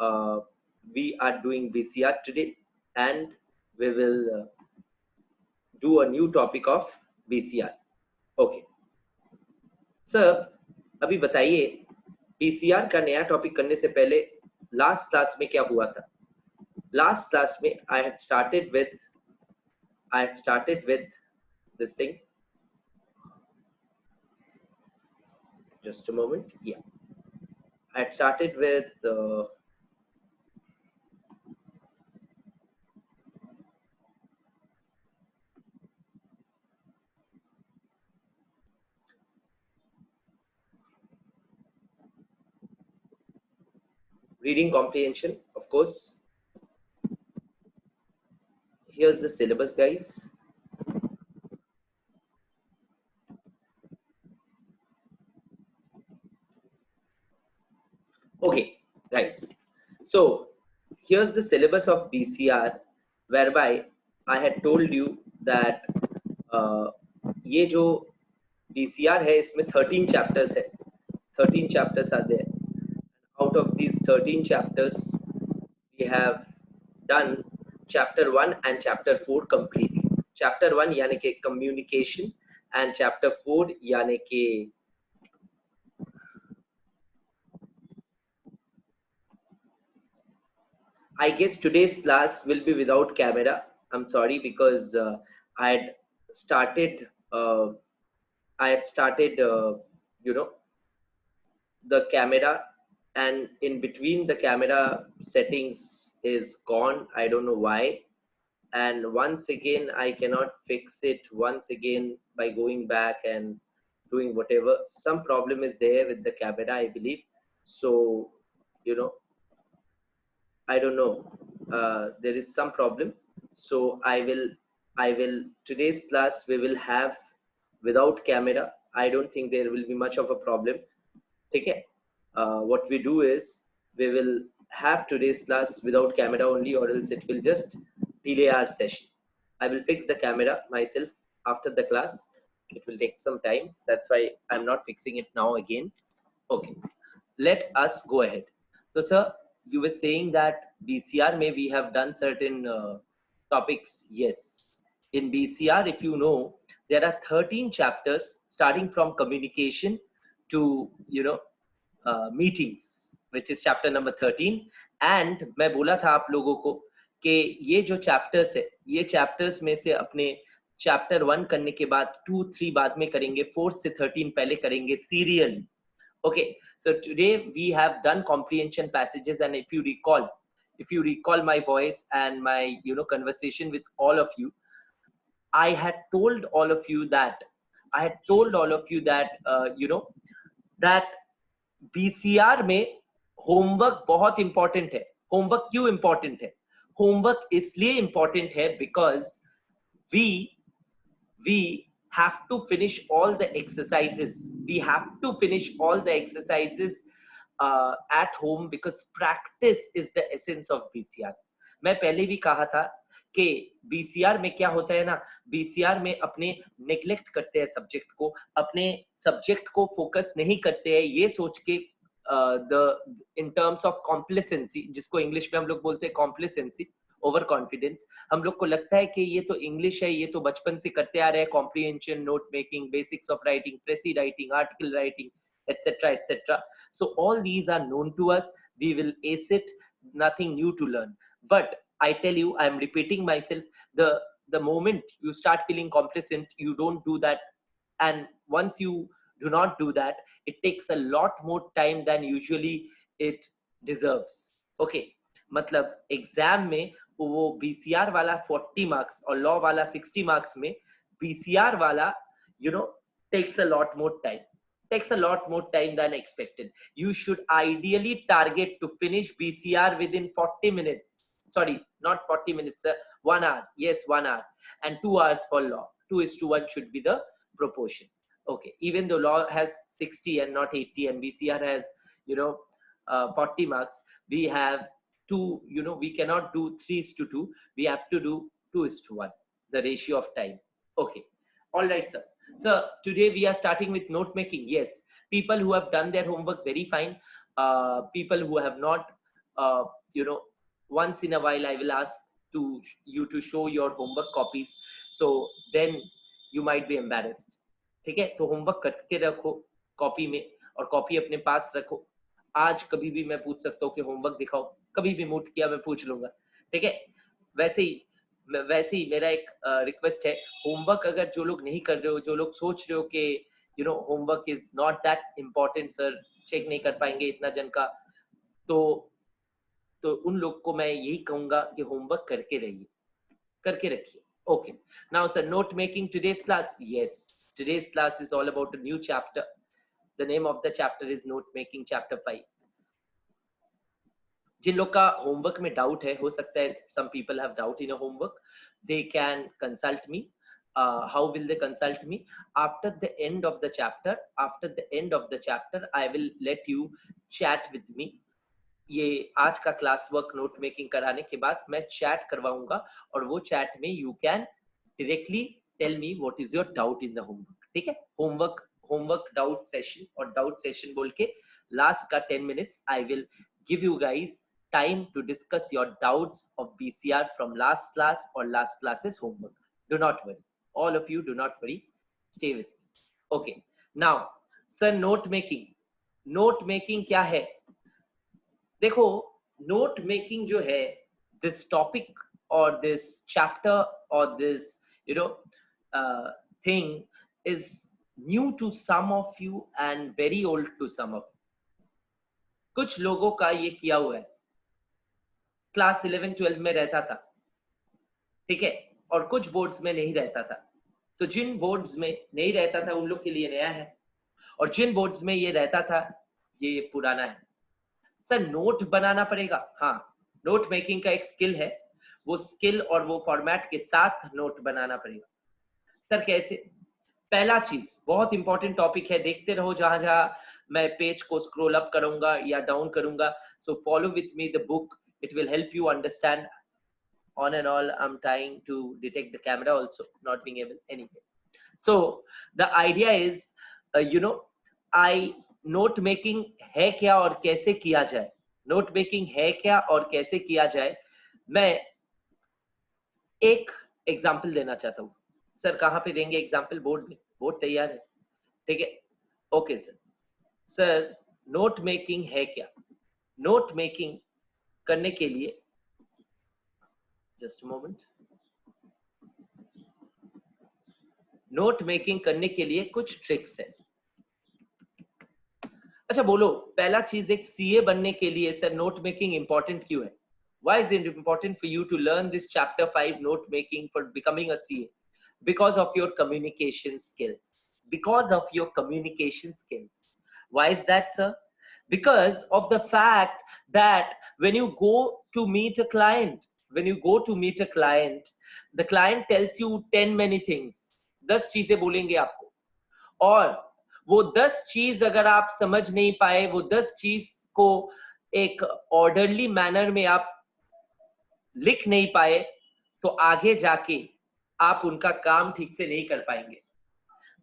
uh, we are doing VCR today, and we will do a new topic of VCR. Okay. Sir अभी बताइए VCR का नया topic करने से पहले लास्ट क्लास में क्या हुआ था? लास्ट क्लास में I had started with this thing. Just a moment. Yeah, I had started with reading comprehension, of course. Here's the syllabus, guys. Okay, guys. So here's the syllabus of VCR, whereby I had told you that ये जो VCR है इसमें 13 chapters है. 13 chapters are there. Out of these 13 chapters, we have done chapter 1 and chapter 4 completely. Chapter 1 यानी कि communication and chapter 4 यानी कि I guess today's class will be without camera. I'm sorry because I had started you know, the camera, and in between the camera settings is gone. I don't know why. And once again, I cannot fix it once again by going back and doing whatever. Some problem is there with the camera, I believe. So, you know, I don't know. There is some problem. So I will today's class we will have without camera. I don't think there will be much of a problem. Okay. What we do is we will have today's class without camera only, or else it will just delay our session. I will fix the camera myself after the class. It will take some time. That's why I'm not fixing it now again. Okay. Let us go ahead. So, sir, you were saying that BCR may we have done certain topics. Yes. In BCR, if you know, there are 13 chapters starting from communication to, you know, meetings, which is chapter number 13. And मैं बोला था आप लोगों को कि ये जो chapters है, ये chapters में से अपने chapter 1 करने के बाद 2, 3 बाद में करेंगे, 4 से 13 पहले करेंगे serial. Okay, so today we have done comprehension passages, and if you recall my voice and my, you know, conversation with all of you, I had told all of you that you know, that BCR में homework बहुत important है. Homework क्यों important है? Homework इसलिए important है because we have to finish all the exercises. We have to finish all the exercises at home, because practice is the essence of BCR. मैं पहले भी कहा था कि BCR में क्या होता है ना, BCR में अपने नेग्लेक्ट करते हैं सब्जेक्ट को, अपने सब्जेक्ट को फोकस नहीं करते हैं ये सोच के in terms of complacency, जिसको इंग्लिश में हम लोग बोलते हैं complacency, ओवर कॉन्फिडेंस. हम लोग को लगता है कि ये तो इंग्लिश है, ये तो बचपन से करते आ रहे हैं, comprehension, note making, basics of writing, प्रेसी writing, article writing, etc, etc. So all these are known to us. We will ace it. Nothing new to learn. But I tell you, I am repeating myself, the moment you start feeling complacent, you don't do that. And once you do not do that, it takes a lot more time than usually it deserves. Okay, मतलब exam में वो BCR वाला 40 marks और law वाला 60 marks में BCR वाला, you know, takes a lot more time than expected. You should ideally target to finish BCR within 40 minutes. Sorry, not 40 minutes, 1 hour. Yes, 1 hour. And 2 hours for law. 2:1 should be the proportion. Okay, even though law has 60 and not 80, and BCR has, you know, 40 marks, we have to, you know, we cannot do 3:2. We have to do 2:1, the ratio of time. Okay, all right, sir. So today we are starting with note making. Yes, people who have done their homework, very fine. People who have not, you know, once in a while I will ask to you to show your homework copies, so then you might be embarrassed. ठीक है, तो homework करके रखो copy में, और copy अपने पास रखो। आज कभी भी मैं पूछ सकता हूँ कि होमवर्क दिखाओ, कभी भी मूड किया मैं पूछ लूंगा। ठीक है, वैसे ही मेरा एक रिक्वेस्ट है, होमवर्क अगर जो लोग नहीं कर रहे हो, जो लोग सोच रहे हो कि you know homework is not that important sir, check नहीं कर पाएंगे इतना जन का, तो उन लोग को मैं यही कहूंगा कि होमवर्क करके रहिए, करके रखिए। Okay, now sir, note making today's class, yes, today's class is all about a new chapter. The name of the chapter is note making, chapter 5. जिन लोग का होमवर्क में डाउट है, हो सकता है some people have doubt in a homework, they can consult me. How will they consult me? After the end of the chapter, I will let you chat with me. ये आज का class work note making कराने के बाद मैं chat करवाऊंगा, और वो चैट में you can directly tell me what is your doubt in the homework. ठीक है, होमवर्क डाउट सेशन, और डाउट सेशन बोल के लास्ट का 10 minutes I will give you guys time to discuss your doubts of BCR from last class or last class's homework. Do not worry, all of you, do not worry, stay with me. Okay, now sir, note making क्या है? देखो, note making जो है, this topic और this chapter और this you know thing is new to some of you and very old to some of. कुछ लोगों का ये किया हुआ है, क्लास 11-12 में रहता था, ठीक है, और कुछ बोर्ड्स में नहीं रहता था। तो जिन बोर्ड्स में नहीं रहता था उन लोग के लिए नया है, और जिन बोर्ड्स में ये रहता था ये पुराना है। सर, नोट बनाना पड़ेगा? हाँ, नोट मेकिंग का एक स्किल है, वो स्किल और वो फॉर्मेट के साथ नोट बनाना पड़ेगा। सर कैसे? पहला चीज, बहुत इंपॉर्टेंट टॉपिक है, देखते रहो जहां जहां मैं पेज को स्क्रॉल अप करूंगा या डाउन करूंगा, so follow with me the book, it will help you understand. On and all, I'm trying to detect the camera also, not being able anyway. So the idea is, note making है क्या और कैसे किया जाए, note making है क्या और कैसे किया जाए, मैं एक एग्जाम्पल देना चाहता हूँ। सर कहाँ पे देंगे एग्जाम्पल? बोर्ड में, बोर्ड तैयार है, ठीक है, okay sir. Sir, note making है क्या? नोट मेकिंग करने के लिए, जस्ट मोमेंट, नोट मेकिंग करने के लिए कुछ ट्रिक्स है। अच्छा बोलो, पहला चीज, एक सीए बनने के लिए सर नोट मेकिंग इंपॉर्टेंट क्यों है? Why is it important for you to learn this chapter 5 note making for becoming a CA? Because of your communication skills. Because of your communication skills. Why is that, sir? Because of the fact that when you go to meet a client, the client tells you 10 many things. 10 चीजें बोलेंगे आपको, और वो 10 चीज अगर आप समझ नहीं पाए, वो 10 चीज को एक ऑर्डरली मैनर में आप लिख नहीं पाए, तो आगे जाके आप उनका काम ठीक से नहीं कर पाएंगे।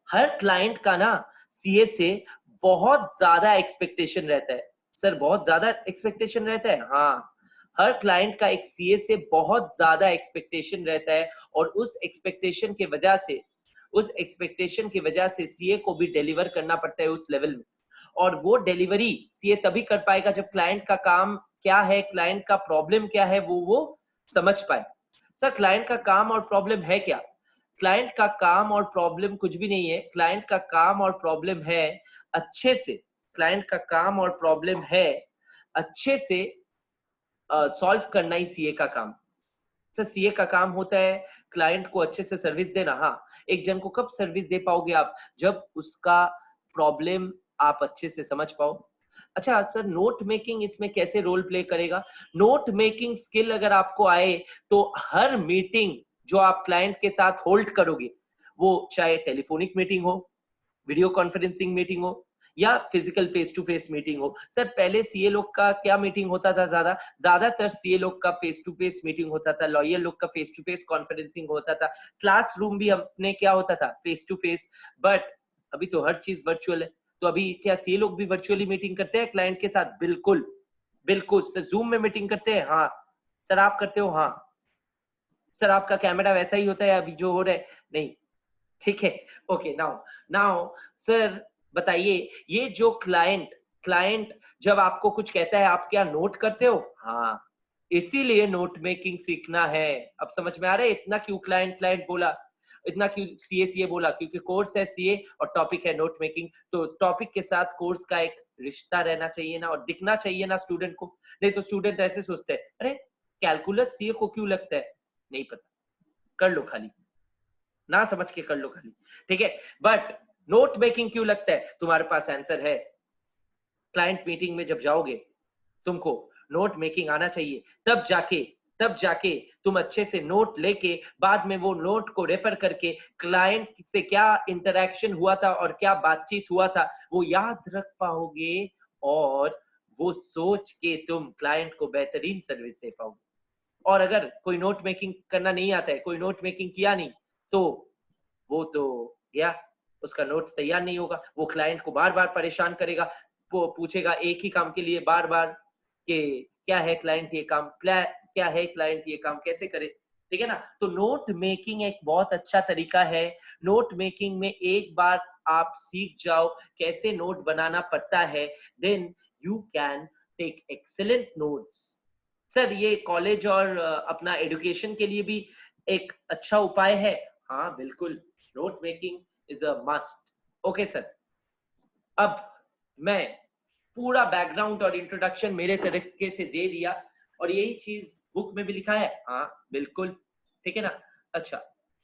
हर क्लाइंट का ना सीए से बहुत ज्यादा एक्सपेक्टेशन रहता है। सर, बहुत ज्यादा एक्सपेक्टेशन रहता है? हाँ, हर क्लाइंट का एक सीए से बहुत ज्यादा एक्सपेक्टेशन रहता है, और उस एक्सपेक्टेशन की वजह से सीए को भी डिलीवर करना पड़ता है उस लेवल में। और वो डिलीवरी सीए तभी कर पाएगा जब क्लाइंट का काम क्या है, क्लाइंट का प्रॉब्लम क्या है, वो समझ पाए। सर, क्लाइंट का काम और प्रॉब्लम है क्या? क्लाइंट का काम और प्रॉब्लम कुछ भी नहीं है। क्लाइंट का काम और प्रॉब्लम है अच्छे से, क्लाइंट का काम और प्रॉब्लम है अच्छे से सॉल्व करना ही सीए का काम। सर, सीए का काम होता है क्लाइंट को अच्छे से सर्विस देना। हाँ, एक जन को कब सर्विस दे पाओगे आप? जब उसका प्रॉब्लम आप अच्छे से समझ पाओ। अच्छा सर, नोट मेकिंग इसमें कैसे रोल प्ले करेगा? नोट मेकिंग स्किल अगर आपको आए तो हर मीटिंग जो आप क्लाइंट के साथ होल्ड करोगे, वो चाहे टेलीफोनिक मीटिंग हो, वीडियो कॉन्फ्रेंसिंग मीटिंग हो, या physical face to face meeting हो। सर, पहले सीए लोग का क्या मीटिंग होता था? ज्यादातर सीए लोग का फेस टू फेस मीटिंग होता था, लॉयर लोग का फेस टू फेस कॉन्फ्रेंसिंग होता था, क्लासरूम भी अपने क्या होता था? Face to face. बट अभी तो हर चीज वर्चुअल है, तो अभी क्या सीए लोग भी वर्चुअली मीटिंग करते हैं क्लाइंट के साथ? बिल्कुल, बिल्कुल सर, जूम में मीटिंग करते हैं, हाँ सर आप करते हो, हाँ सर आपका कैमरा वैसा ही होता है अभी जो हो रहा है, नहीं ठीक है, ओके नाउ नाउ सर बताइए, ये जो क्लाइंट क्लाइंट जब आपको कुछ कहता है आप क्या नोट करते हो? हाँ, इसीलिए नोट मेकिंग सीखना है। अब समझ में आ रहा है इतना क्यों क्लाइंट क्लाइंट बोला, इतना क्यों सीए बोला? क्योंकि कोर्स है सीए और टॉपिक है नोट मेकिंग, तो टॉपिक के साथ कोर्स का एक रिश्ता रहना चाहिए ना, और दिखना चाहिए ना स्टूडेंट को। नहीं तो स्टूडेंट ऐसे सोचते हैं, अरे कैलकुलस सीए को क्यों लगता है? नहीं पता, कर लो खाली, ना समझ के कर लो खाली, ठीक है। बट नोट मेकिंग क्यों लगता है? तुम्हारे पास आंसर है। क्लाइंट मीटिंग में जब जाओगे तुमको नोट मेकिंग आना चाहिए, तब जाके तुम अच्छे से नोट लेके बाद में वो नोट को रेफर करके क्लाइंट से क्या इंटरेक्शन हुआ था और क्या बातचीत हुआ था वो याद रख पाओगे, और वो सोच के तुम क्लाइंट को बेहतरीन सर्विस दे पाओगे। और अगर कोई नोट मेकिंग करना नहीं आता है, कोई नोट मेकिंग किया नहीं, तो वो तो गया, उसका नोट्स तैयार नहीं होगा, वो क्लाइंट को बार बार परेशान करेगा, वो पूछेगा एक ही काम के लिए बार बार कि क्या है क्लाइंट ये काम, क्या है क्लाइंट ये काम कैसे करे, ठीक है ना। तो नोट मेकिंग एक बहुत अच्छा तरीका है। नोट मेकिंग में एक बार आप सीख जाओ कैसे नोट बनाना पड़ता है, then you can take excellent notes. Sir ये कॉलेज और अपना एजुकेशन के लिए भी एक अच्छा उपाय है। हाँ बिल्कुल, note making is a must. Okay sir, अब मैं पूरा बैकग्राउंड और इंट्रोडक्शन मेरे तरीके से दे दिया, और यही चीज बुक में भी लिखा है, हाँ बिल्कुल, ठीक है ना। अच्छा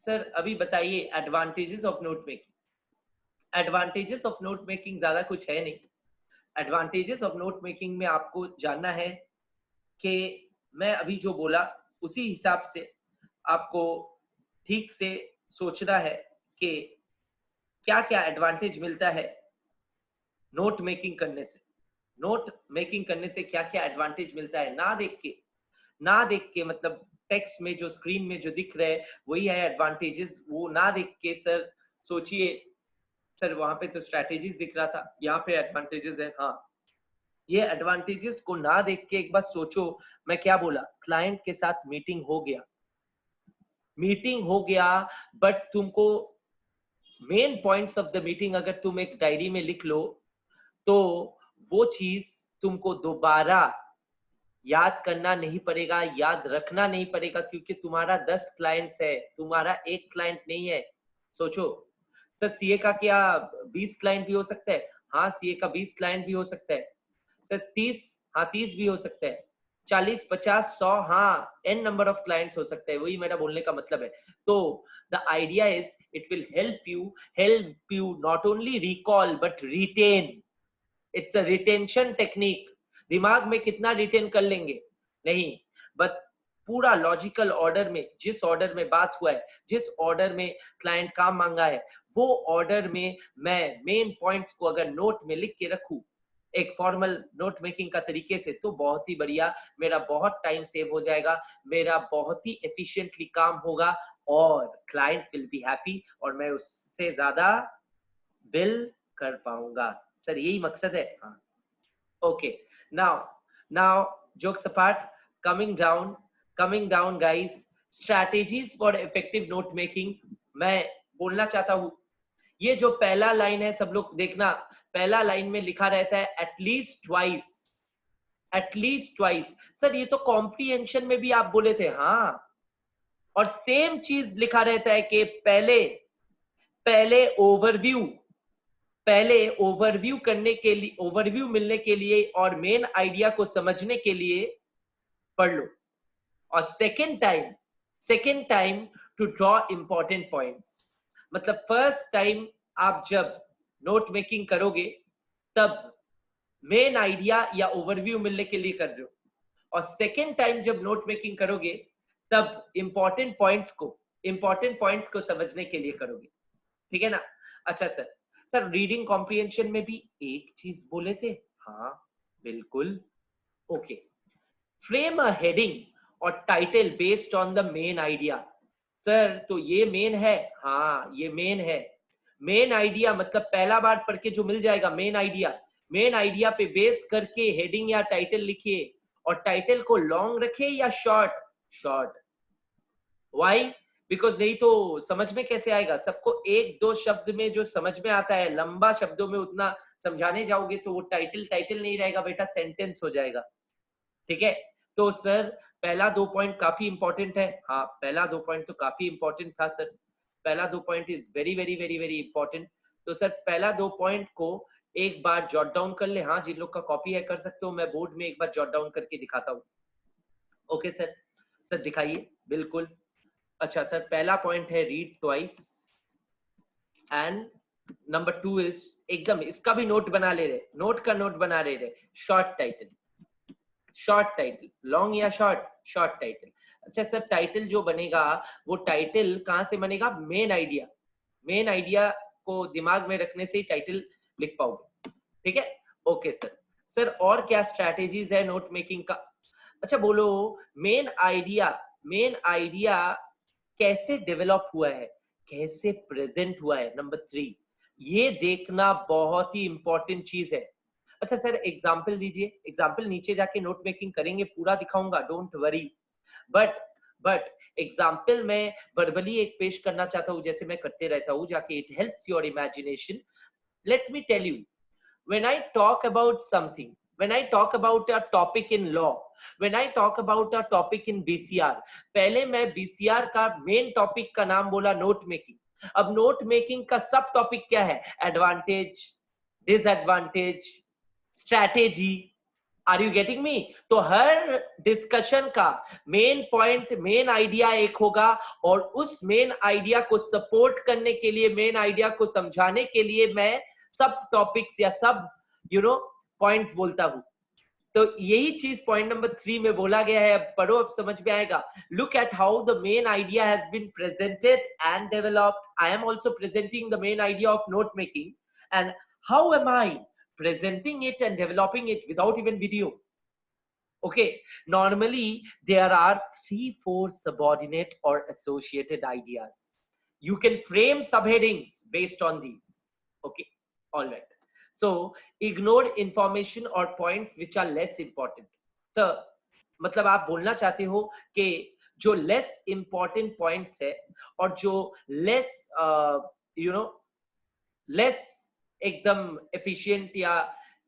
सर अभी बताइए advantages of note making. Advantages of note making ज्यादा कुछ है नहीं। एडवांटेजेस ऑफ नोट मेकिंग में आपको जानना है कि मैं अभी जो बोला उसी हिसाब से आपको ठीक से सोचना है कि क्या क्या एडवांटेज मिलता है नोट मेकिंग करने से। नोट मेकिंग करने से क्या क्या एडवांटेज मिलता है, ना देख के मतलब टेक्स्ट में जो स्क्रीन में जो दिख रहा है वही है एडवांटेजेस, वो ना देख के सर सोचिए, सर वहां पे तो स्ट्रेटेजीज दिख रहा था, यहाँ पे एडवांटेजेस है, हाँ ये एडवांटेजेस को ना देख के एक बार सोचो। मैं क्या बोला, क्लाइंट के साथ मीटिंग हो गया, बट तुमको main points of the meeting अगर तुम एक डायरी में लिख लो, तो वो चीज तुमको दोबारा याद करना नहीं पड़ेगा, याद रखना नहीं पड़ेगा, क्योंकि तुम्हारा 10 क्लाइंट्स है, तुम्हारा एक क्लाइंट नहीं है। सोचो सर सीए का क्या 20 क्लाइंट भी हो सकता है? हाँ सीए का 20 क्लाइंट भी हो सकता है सर, 30, हाँ 30 भी हो सकता है, 40 50 100, हाँ एन नंबर ऑफ क्लाइंट्स हो सकते हैं, वही मेरा बोलने का मतलब है। तो the idea is it will help you not only recall but retain. It's a retention technique. दिमाग में कितना रिटेन कर लेंगे नहीं, बट पूरा लॉजिकल ऑर्डर में, जिस ऑर्डर में बात हुआ है, जिस ऑर्डर में क्लाइंट काम मांगा है, वो ऑर्डर में मैं मेन पॉइंट्स को अगर नोट में लिख के रखूं एक फॉर्मल नोट मेकिंग का तरीके से, तो बहुत ही बढ़िया, मेरा बहुत टाइम सेव हो जाएगा, मेरा बहुत ही एफिशिएंटली काम होगा, और क्लाइंट विल बी हैप्पी, और मैं उससे ज्यादा बिल कर पाऊंगा। सर यही मकसद है, हाँ okay. Now jokes apart, coming down guys, strategies for effective note making. मैं बोलना चाहता हूं, ये जो पहला लाइन है सब लोग देखना, पहला लाइन में लिखा रहता है एटलीस्ट ट्वाइस। सर ये तो कॉम्प्रिहेंशन में भी आप बोले थे, हाँ, और सेम चीज लिखा रहता है कि पहले पहले ओवरव्यू पहले ओवरव्यू करने के लिए, ओवरव्यू मिलने के लिए और मेन आइडिया को समझने के लिए पढ़ लो, और second time to draw important points. मतलब फर्स्ट टाइम आप जब नोट मेकिंग करोगे तब मेन आइडिया या ओवरव्यू मिलने के लिए कर रहे हो, और सेकेंड टाइम जब नोट मेकिंग करोगे तब इंपॉर्टेंट पॉइंट्स को समझने के लिए करोगे, ठीक है ना। अच्छा सर रीडिंग कॉम्प्रिहेंशन में भी एक चीज बोले थे, हाँ बिल्कुल, ओके, फ्रेम अ हेडिंग और title based on the main idea. Sir तो ये मेन है, हाँ ये मेन है। मेन आइडिया मतलब पहला बार पढ़ के जो मिल जाएगा मेन आइडिया, मेन आइडिया पे बेस करके हेडिंग या टाइटल लिखिए, और टाइटल को लॉन्ग रखिए या शॉर्ट? शॉर्ट। वाई? बिकॉज नहीं तो समझ में कैसे आएगा सबको? एक दो शब्द में जो समझ में आता है, लंबा शब्दों में उतना समझाने जाओगे तो वो टाइटल टाइटल नहीं रहेगा बेटा, सेंटेंस हो जाएगा। ठीक है? तो सर पहला 2 पॉइंट काफी इंपॉर्टेंट है। हाँ, पहला 2 पॉइंट तो काफी इंपॉर्टेंट था सर। पहला 2 point is very very very very important. तो सर पहला 2 पॉइंट को एक बार जॉट डाउन कर ले। हाँ, जिन लोग का कॉपी है कर सकते हो, मैं बोर्ड में एक बार जॉट डाउन करके दिखाता हूँ। ओके सर, सर दिखाइए। बिल्कुल। अच्छा सर, पहला पॉइंट है read twice, and number 2 is, एकदम इसका भी नोट बना ले रहे, नोट का नोट बना ले रहे, short title. Short title, long या शॉर्ट? Short title. अच्छा सर, टाइटल जो बनेगा वो टाइटल कहां से बनेगा? Main idea. मेन आइडिया को दिमाग में रखने से ही टाइटल लिख पाओगे। ठीक है? Okay sir. सर और क्या स्ट्रैटेजीज है नोट मेकिंग का? अच्छा बोलो, मेन आइडिया, मेन आइडिया कैसे डेवलप हुआ है, कैसे प्रेजेंट हुआ है? नंबर 3, ये देखना बहुत ही इंपॉर्टेंट चीज है। अच्छा सर एग्जाम्पल दीजिए। एग्जाम्पल नीचे जाके नोट मेकिंग करेंगे, पूरा दिखाऊंगा, don't worry. But but example मैं वर्बली एक पेश करना चाहता हूँ, जैसे मैं करते रहता हूँ जाके, it helps your imagination. Let me tell you, when I talk about something, when I talk about a topic in law, when I talk about a topic in BCR, पहले मैं BCR का मेन टॉपिक का नाम बोला note making. अब note making का sub topic क्या है? Advantage, disadvantage, strategy. Are you getting me? तो हर डिस्कशन का मेन पॉइंट, मेन आइडिया एक होगा, और उस मेन आइडिया को सपोर्ट करने के लिए, मेन आइडिया को समझाने के लिए मैं सब टॉपिक्स या सब पॉइंट्स बोलता हूं। तो यही चीज पॉइंट नंबर 3 में बोला गया है। अब पढ़ो, अब समझ में आएगा। Look at how the main idea has been presented and developed. I am also presenting the main idea of note making, and how am I presenting it and developing it without even video. Okay, normally there are 3-4 subordinate or associated ideas. You can frame subheadings based on these. Okay, all right. So ignore information or points which are less important. So मतलब आप बोलना चाहते हो कि जो less important points है और जो less लेस एकदम एफिशिएंट या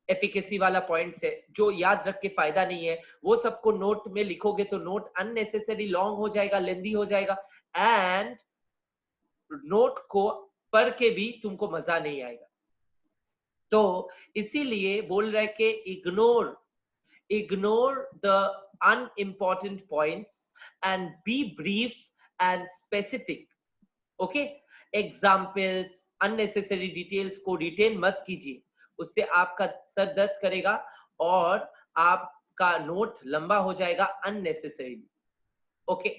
एफिकेसी वाला पॉइंट्स है, जो याद रख के फायदा नहीं है, वो सबको नोट में लिखोगे तो नोट अननेसेसरी लॉन्ग हो जाएगा, लेंदी हो जाएगा, एंड नोट को पढ़ के भी तुमको मजा नहीं आएगा। तो इसीलिए बोल रहे कि ignore the unimportant points and be brief and specific. Okay, examples, unnecessary details को रिटेन मत कीजिए, उससे आपका सर दर्द करेगा और आपका नोट लंबा हो जाएगा unnecessarily. Okay,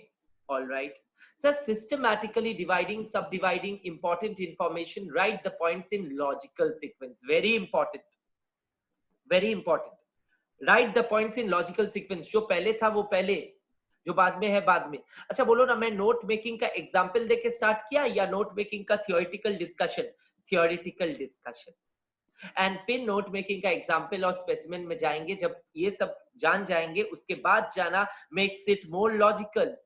all right sir. Systematically dividing, sub dividing important information, write the points in logical sequence. Very important, very important. Write the points in logical sequence. जो पहले था वो पहले, जो बाद में है बाद में। अच्छा बोलो ना, मैं नोट मेकिंग का एग्जांपल देके स्टार्ट किया या नोट मेकिंग का theoretical discussion? Theoretical discussion. And फिर नोट मेकिंग का एग्जांपल और स्पेसिमेन में जाएंगे। जब ये सब जान जाएंगे उसके बाद जाना makes it more logical.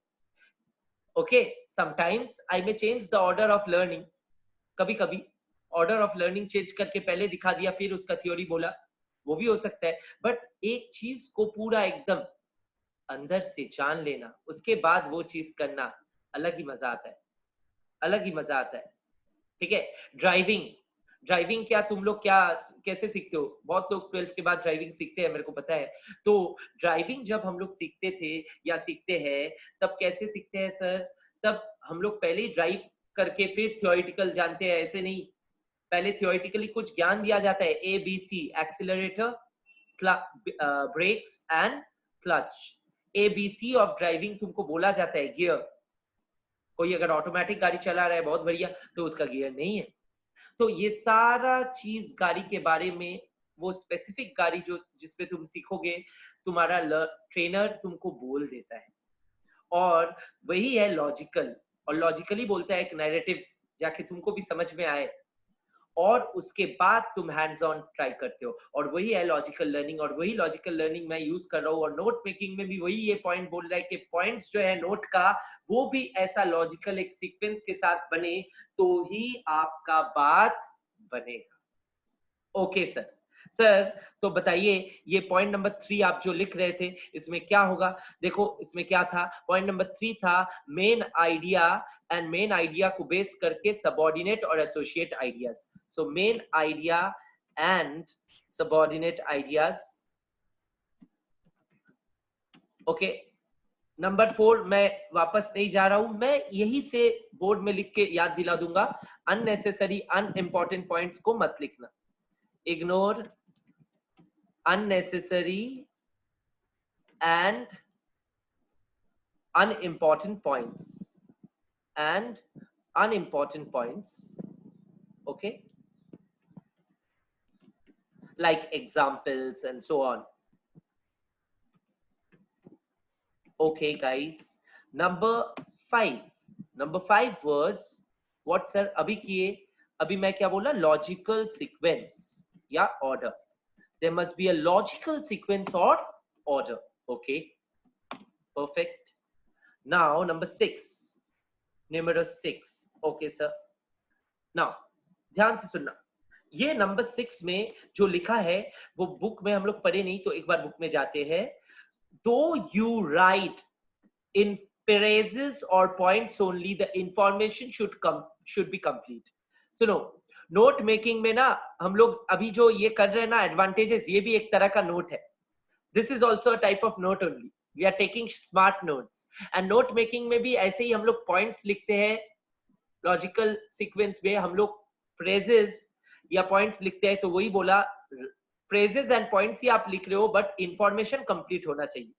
Okay, sometimes I may change the order of learning. कभी कभी ऑर्डर ऑफ लर्निंग चेंज करके पहले दिखा दिया फिर उसका थ्योरी बोला, वो भी हो सकता है। बट एक चीज को पूरा एकदम अंदर से जान लेना, उसके बाद वो चीज करना, अलग ही मजा आता है, अलग ही मजा आता है। ठीक है? ड्राइविंग, ड्राइविंग क्या तुम लोग क्या कैसे सीखते हो? बहुत लोग 12th के बाद ड्राइविंग सीखते हैं, मेरे को पता है। तो ड्राइविंग जब हम लोग सीखते थे या सीखते हैं, तब कैसे सीखते हैं सर? तब हम लोग पहले ही ड्राइव करके फिर थियोरेटिकल जानते हैं, ऐसे नहीं। पहले थियोरेटिकली कुछ ज्ञान दिया जाता है, ABC, accelerator, brakes and clutch. ABC of driving तुमको बोला जाता है गियर। कोई अगर ऑटोमेटिक गाड़ी चला रहा है बहुत बढ़िया, तो उसका गियर नहीं है। तो ये सारा चीज गाड़ी के बारे में, वो स्पेसिफिक गाड़ी जो जिसपे तुम सीखोगे, तुम्हारा ट्रेनर तुमको बोल देता है, और वही है लॉजिकल। और लॉजिकली बोलता है एक नैरेटिव, जाके तुमको भी समझ में आए। और उसके बाद तुम हैंड्स ऑन ट्राई करते हो, और वही है लॉजिकल लर्निंग, और वही लॉजिकल लर्निंग मैं यूज कर रहा हूँ। और नोट मेकिंग में भी वही ये पॉइंट बोल रहा है कि पॉइंट्स जो है नोट का, वो भी ऐसा लॉजिकल एक सीक्वेंस के साथ बने तो ही आपका बात बनेगा। Okay sir. सर तो बताइए, ये पॉइंट नंबर 3 आप जो लिख रहे थे इसमें क्या होगा? देखो इसमें क्या था, पॉइंट नंबर 3 था main idea, and main idea को बेस करके सबऑर्डिनेट और associate ideas. So main idea and subordinate ideas. Okay, number 4 मैं वापस नहीं जा रहा हूं, मैं यही से बोर्ड में लिख के याद दिला दूंगा। अननेसेसरी अनइम्पॉर्टेंट पॉइंट्स को मत लिखना, ignore unnecessary and unimportant points and unimportant points, okay, like examples and so on. Okay guys, number 5 was what sir? अभी किए, अभी मैं क्या बोला, logical sequence या order. There must be a logical sequence or order. Okay, perfect. Now number 6, numero 6. Okay sir. Now ध्यान से सुनना, ये नंबर 6 में जो लिखा है वो बुक में हम लोग पढ़े नहीं, तो एक बार बुक में जाते हैं। Though you write in phrases or points only, the information should be complete. सुनो, नोट मेकिंग में ना हम लोग अभी जो ये कर रहे हैं ना एडवांटेजेस, ये भी एक तरह का नोट है। This is also a type of note only, we are taking smart notes. And note making में भी ऐसे ही हम लोग पॉइंट्स लिखते हैं, लॉजिकल सीक्वेंस में हम लोग फ्रेजेस या पॉइंट्स लिखते हैं। तो वही बोला, फ्रेजेस एंड पॉइंट्स ही आप लिख रहे हो, बट इंफॉर्मेशन कंप्लीट होना चाहिए।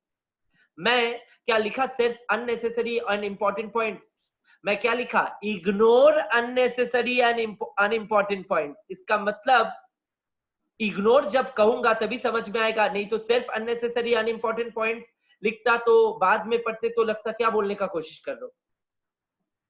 मैं क्या लिखा, सिर्फ अननेसेसरी अनइम्पॉर्टेंट पॉइंट्स। मैं क्या लिखा, ignore unnecessary and unimportant points. इसका मतलब इग्नोर जब कहूंगा तभी समझ में आएगा, नहीं तो सिर्फ अननेसेसरी अनइम्पॉर्टेंट पॉइंट्स लिखता तो बाद में पढ़ते तो लगता क्या बोलने का कोशिश कर रहा हूं।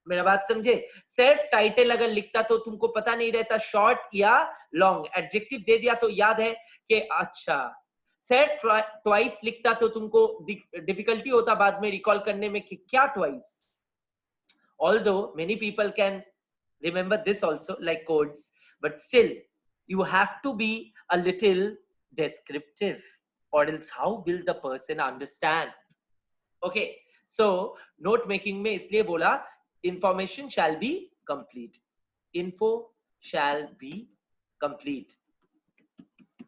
मेरा बात समझे? सेल्फ टाइटल अगर लिखता तो तुमको पता नहीं रहता शॉर्ट या लॉन्ग, एडजेक्टिव दे दिया तो याद है कि अच्छा। सेल्फ ट्वाइस लिखता तो तुमको डिफिकल्टी होता बाद में रिकॉल करने में कि क्या twice. although many people can remember this also like codes, but still you have to be a little descriptive, or else how will the person understand? Okay, so note making में इसलिए बोला information shall be complete, info shall be complete.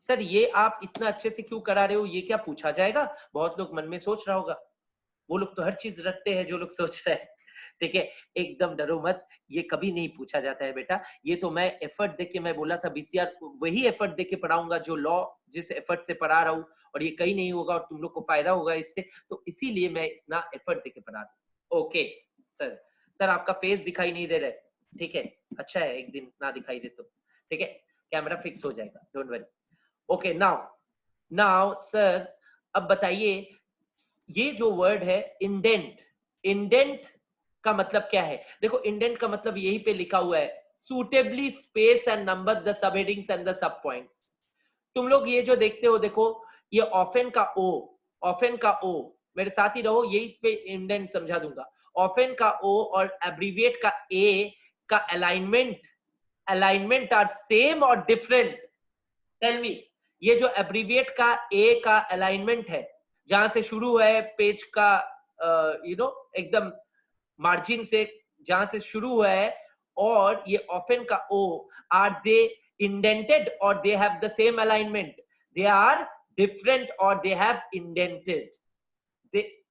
Sir ये आप इतना अच्छे से क्यों करा रहे हो, ये क्या पूछा जाएगा? बहुत लोग मन में सोच रहा होगा, वो लोग तो हर चीज रटते हैं जो लोग सोच रहे हैं। ठीक है, एकदम डरो मत, ये कभी नहीं पूछा जाता है बेटा। ये तो मैं एफर्ट देके, मैं बोला था बीसीआर वही एफर्ट देके पढ़ाऊंगा जो लॉ जिस एफर्ट से पढ़ा रहा हूँ, और ये कहीं नहीं होगा और तुम लोग को फायदा होगा इससे, तो इसीलिए मैं इतना एफर्ट देके पढ़ा रहा हूँ। ओके सर, सर आपका फेस दिखाई नहीं दे रहा है, ठीक है, अच्छा है, एक दिन ना दिखाई दे तो ठीक है, कैमरा फिक्स हो जाएगा, don't worry. Okay now sir अब बताइए, ये जो वर्ड है इंडेंट, इंडेंट का मतलब क्या है? देखो इंडेंट का मतलब यहीं पे लिखा हुआ है, suitably space and number the subheadings and the sub points। तुम लोग ये जो देखते हो, देखो ये ऑफेन का ओ, ऑफेन का ओ, मेरे साथ ही रहो, यही पे इंडेंट समझा दूंगा। ऑफेन का ओ और एब्रीविएट का ए का अलाइनमेंट आर सेम और डिफरेंट? टेल मी, ये जो एब्रीविएट का ए का अलाइनमेंट है, जहां से शुरू है पेज का, एकदम मार्जिन से जहां से शुरू हुआ है, और ये ऑफेन का ओ, are they indented or they have the same alignment? They are different or they have indented. They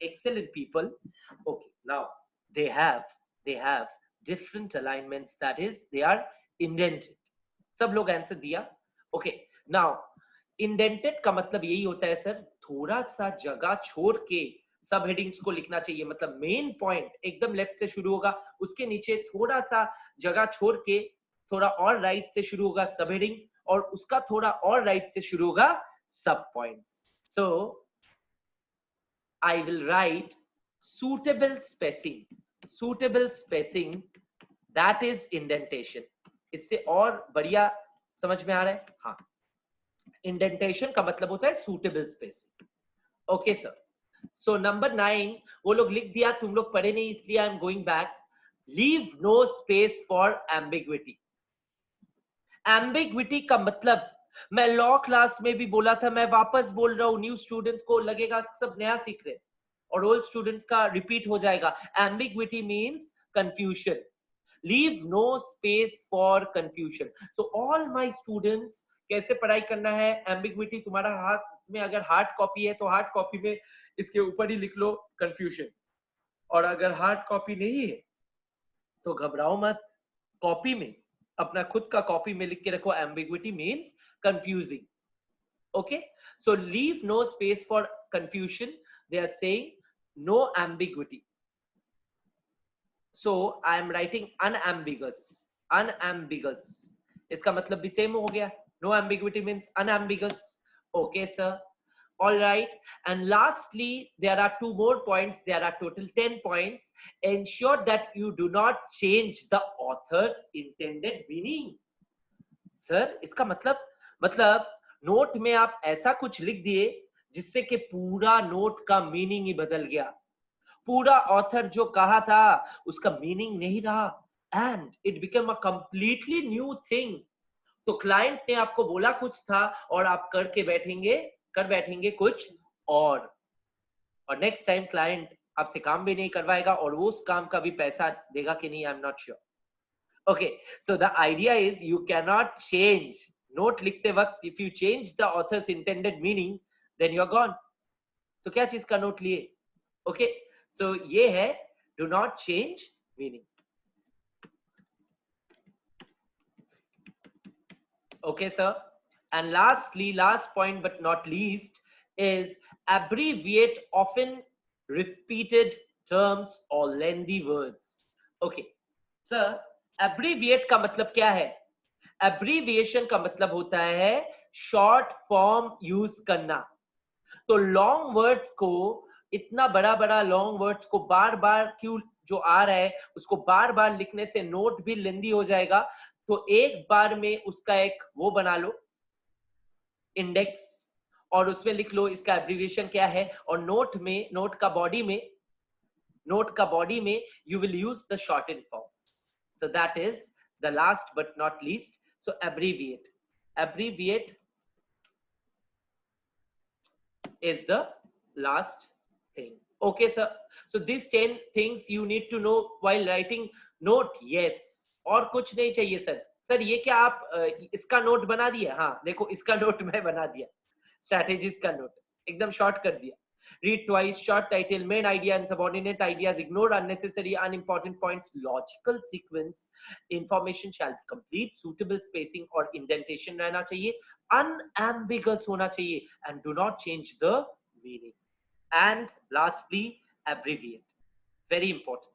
excellent people। okay, now they have different alignments, that is they are indented। सब लोग answer दिया। Okay now indented का मतलब यही होता है sir, थोड़ा सा जगह छोड़ के सब हेडिंग्स को लिखना चाहिए। मतलब मेन पॉइंट एकदम लेफ्ट से शुरू होगा, उसके नीचे थोड़ा सा जगह छोड़ के थोड़ा और राइट से शुरू होगा सब हेडिंग, और उसका थोड़ा और राइट से शुरू होगा सब points. So I will write suitable spacing, that is indentation। इससे और बढ़िया समझ में आ रहा है? हाँ, इंडेंटेशन का मतलब होता है suitable spacing. Okay sir. So number 9 वो लोग लिख दिया, तुम लोग पढ़े नहीं इसलिए I am going back. Leave no space for ambiguity. Ambiguity का मतलब मैं लॉ क्लास में भी बोला था, मैं वापस बोल रहा हूं, न्यू स्टूडेंट्स को लगेगा सब नया सीख रहे और ओल्ड स्टूडेंट्स का रिपीट हो जाएगा। Ambiguity means confusion. Leave no space for confusion. So all my students, कैसे पढ़ाई करना है? एम्बिग्विटी तुम्हारा हाथ में अगर हार्ड कॉपी है तो हार्ड कॉपी में इसके ऊपर ही लिख लो कंफ्यूजन, और अगर हार्ड कॉपी नहीं है तो घबराओ मत, कॉपी में अपना खुद का कॉपी में लिख के रखो, ambiguity means confusing. Okay, so leave no space for confusion, they are saying no ambiguity. So I am writing unambiguous. Unambiguous इसका मतलब भी सेम हो गया, no ambiguity means unambiguous. Okay sir, all right. And lastly, there are 2 more points, there are total 10 points. Ensure that you do not change the author's intended meaning. sir इसका मतलब note में आप ऐसा कुछ लिख दिए जिससे कि पूरा नोट का मीनिंग ही बदल गया, पूरा ऑथर जो कहा था उसका मीनिंग नहीं रहा, and it become a completely new thing. तो क्लाइंट ने आपको बोला कुछ था और आप कर बैठेंगे कुछ और नेक्स्ट टाइम क्लाइंट आपसे काम भी नहीं करवाएगा और वो उस काम का भी पैसा देगा कि नहीं, I am not sure. Okay, so the idea is you can not change note लिखते वक्त, if you change the author's intended meaning then you are gone. तो क्या चीज का नोट लिए? ओके, सो ये है do not change meaning. Okay, sir. And lastly, last point but not least is abbreviate often repeated terms or lengthy words. Okay, sir, abbreviate का मतलब क्या है? Abbreviation का मतलब होता है short form use करना। तो लॉन्ग वर्ड्स को, इतना बड़ा बड़ा लॉन्ग वर्ड्स को बार बार क्यों जो आ रहा है उसको बार बार लिखने से नोट भी लेंदी हो जाएगा। तो एक बार में उसका एक वो बना लो इंडेक्स और उसमें लिख लो इसका एब्रीविएशन क्या है, और नोट का बॉडी में you will use the shorten forms. So that is the last but not least. So abbreviate is the last thing. Okay sir, so these 10 things you need to know while writing note. Yes, और कुछ नहीं चाहिए sir ये क्या आप इसका note बना दिया? हाँ देखो इसका नोट मैं बना दिया, स्ट्रैटेजीज का नोट एकदम शॉर्ट कर दिया। Read twice, short title, main idea and subordinate ideas, ignore unnecessary unimportant points, logical sequence, information shall be complete, suitable spacing और indentation रहना चाहिए, unambiguous होना चाहिए, and do not change the meaning, and lastly abbreviate, very important.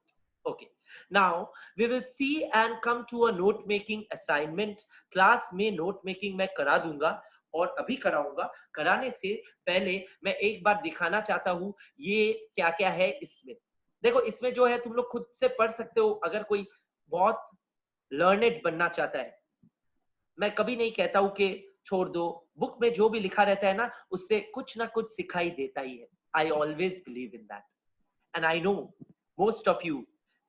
Okay, now we will see and come to a note making assignment. class में note making मैं करा दूंगा और अभी कराऊंगा। कराने से पहले मैं एक बार दिखाना चाहता हूं ये क्या क्या है इसमें। देखो इसमें जो है तुम लोग खुद से पढ़ सकते हो, अगर कोई बहुत लर्नेड बनना चाहता है। मैं कभी नहीं कहता हूं कि छोड़ दो, बुक में जो भी लिखा रहता है ना उससे कुछ ना कुछ सिखाई देता ही है। I always believe in that and I know most of you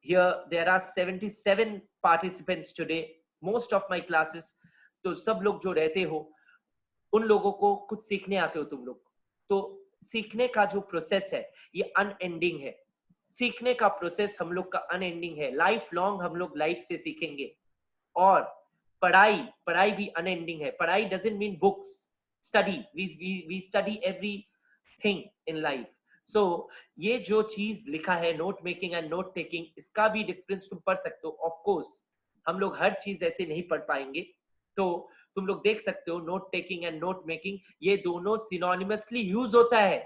here, there are 77 participants today, most of my classes. तो सब लोग जो रहते हो उन लोगों को कुछ सीखने आते हो तुम लोग, तो सीखने का जो प्रोसेस है ये अनएंडिंग है। सीखने का प्रोसेस हम लोग का अनएंडिंग है, लाइफ लॉन्ग हम लोग लाइफ से सीखेंगे। और पढ़ाई भी अनएंडिंग है। पढ़ाई doesn't mean books, study, we study everything in life. So ये जो चीज लिखा है note making and note taking, इसका भी डिफरेंस तुम पढ़ सकते हो। ऑफ कोर्स हम लोग हर चीज ऐसे नहीं पढ़ पाएंगे, तो तुम लोग देख सकते हो note taking and note making ये दोनों सिनोनिमसली यूज होता है,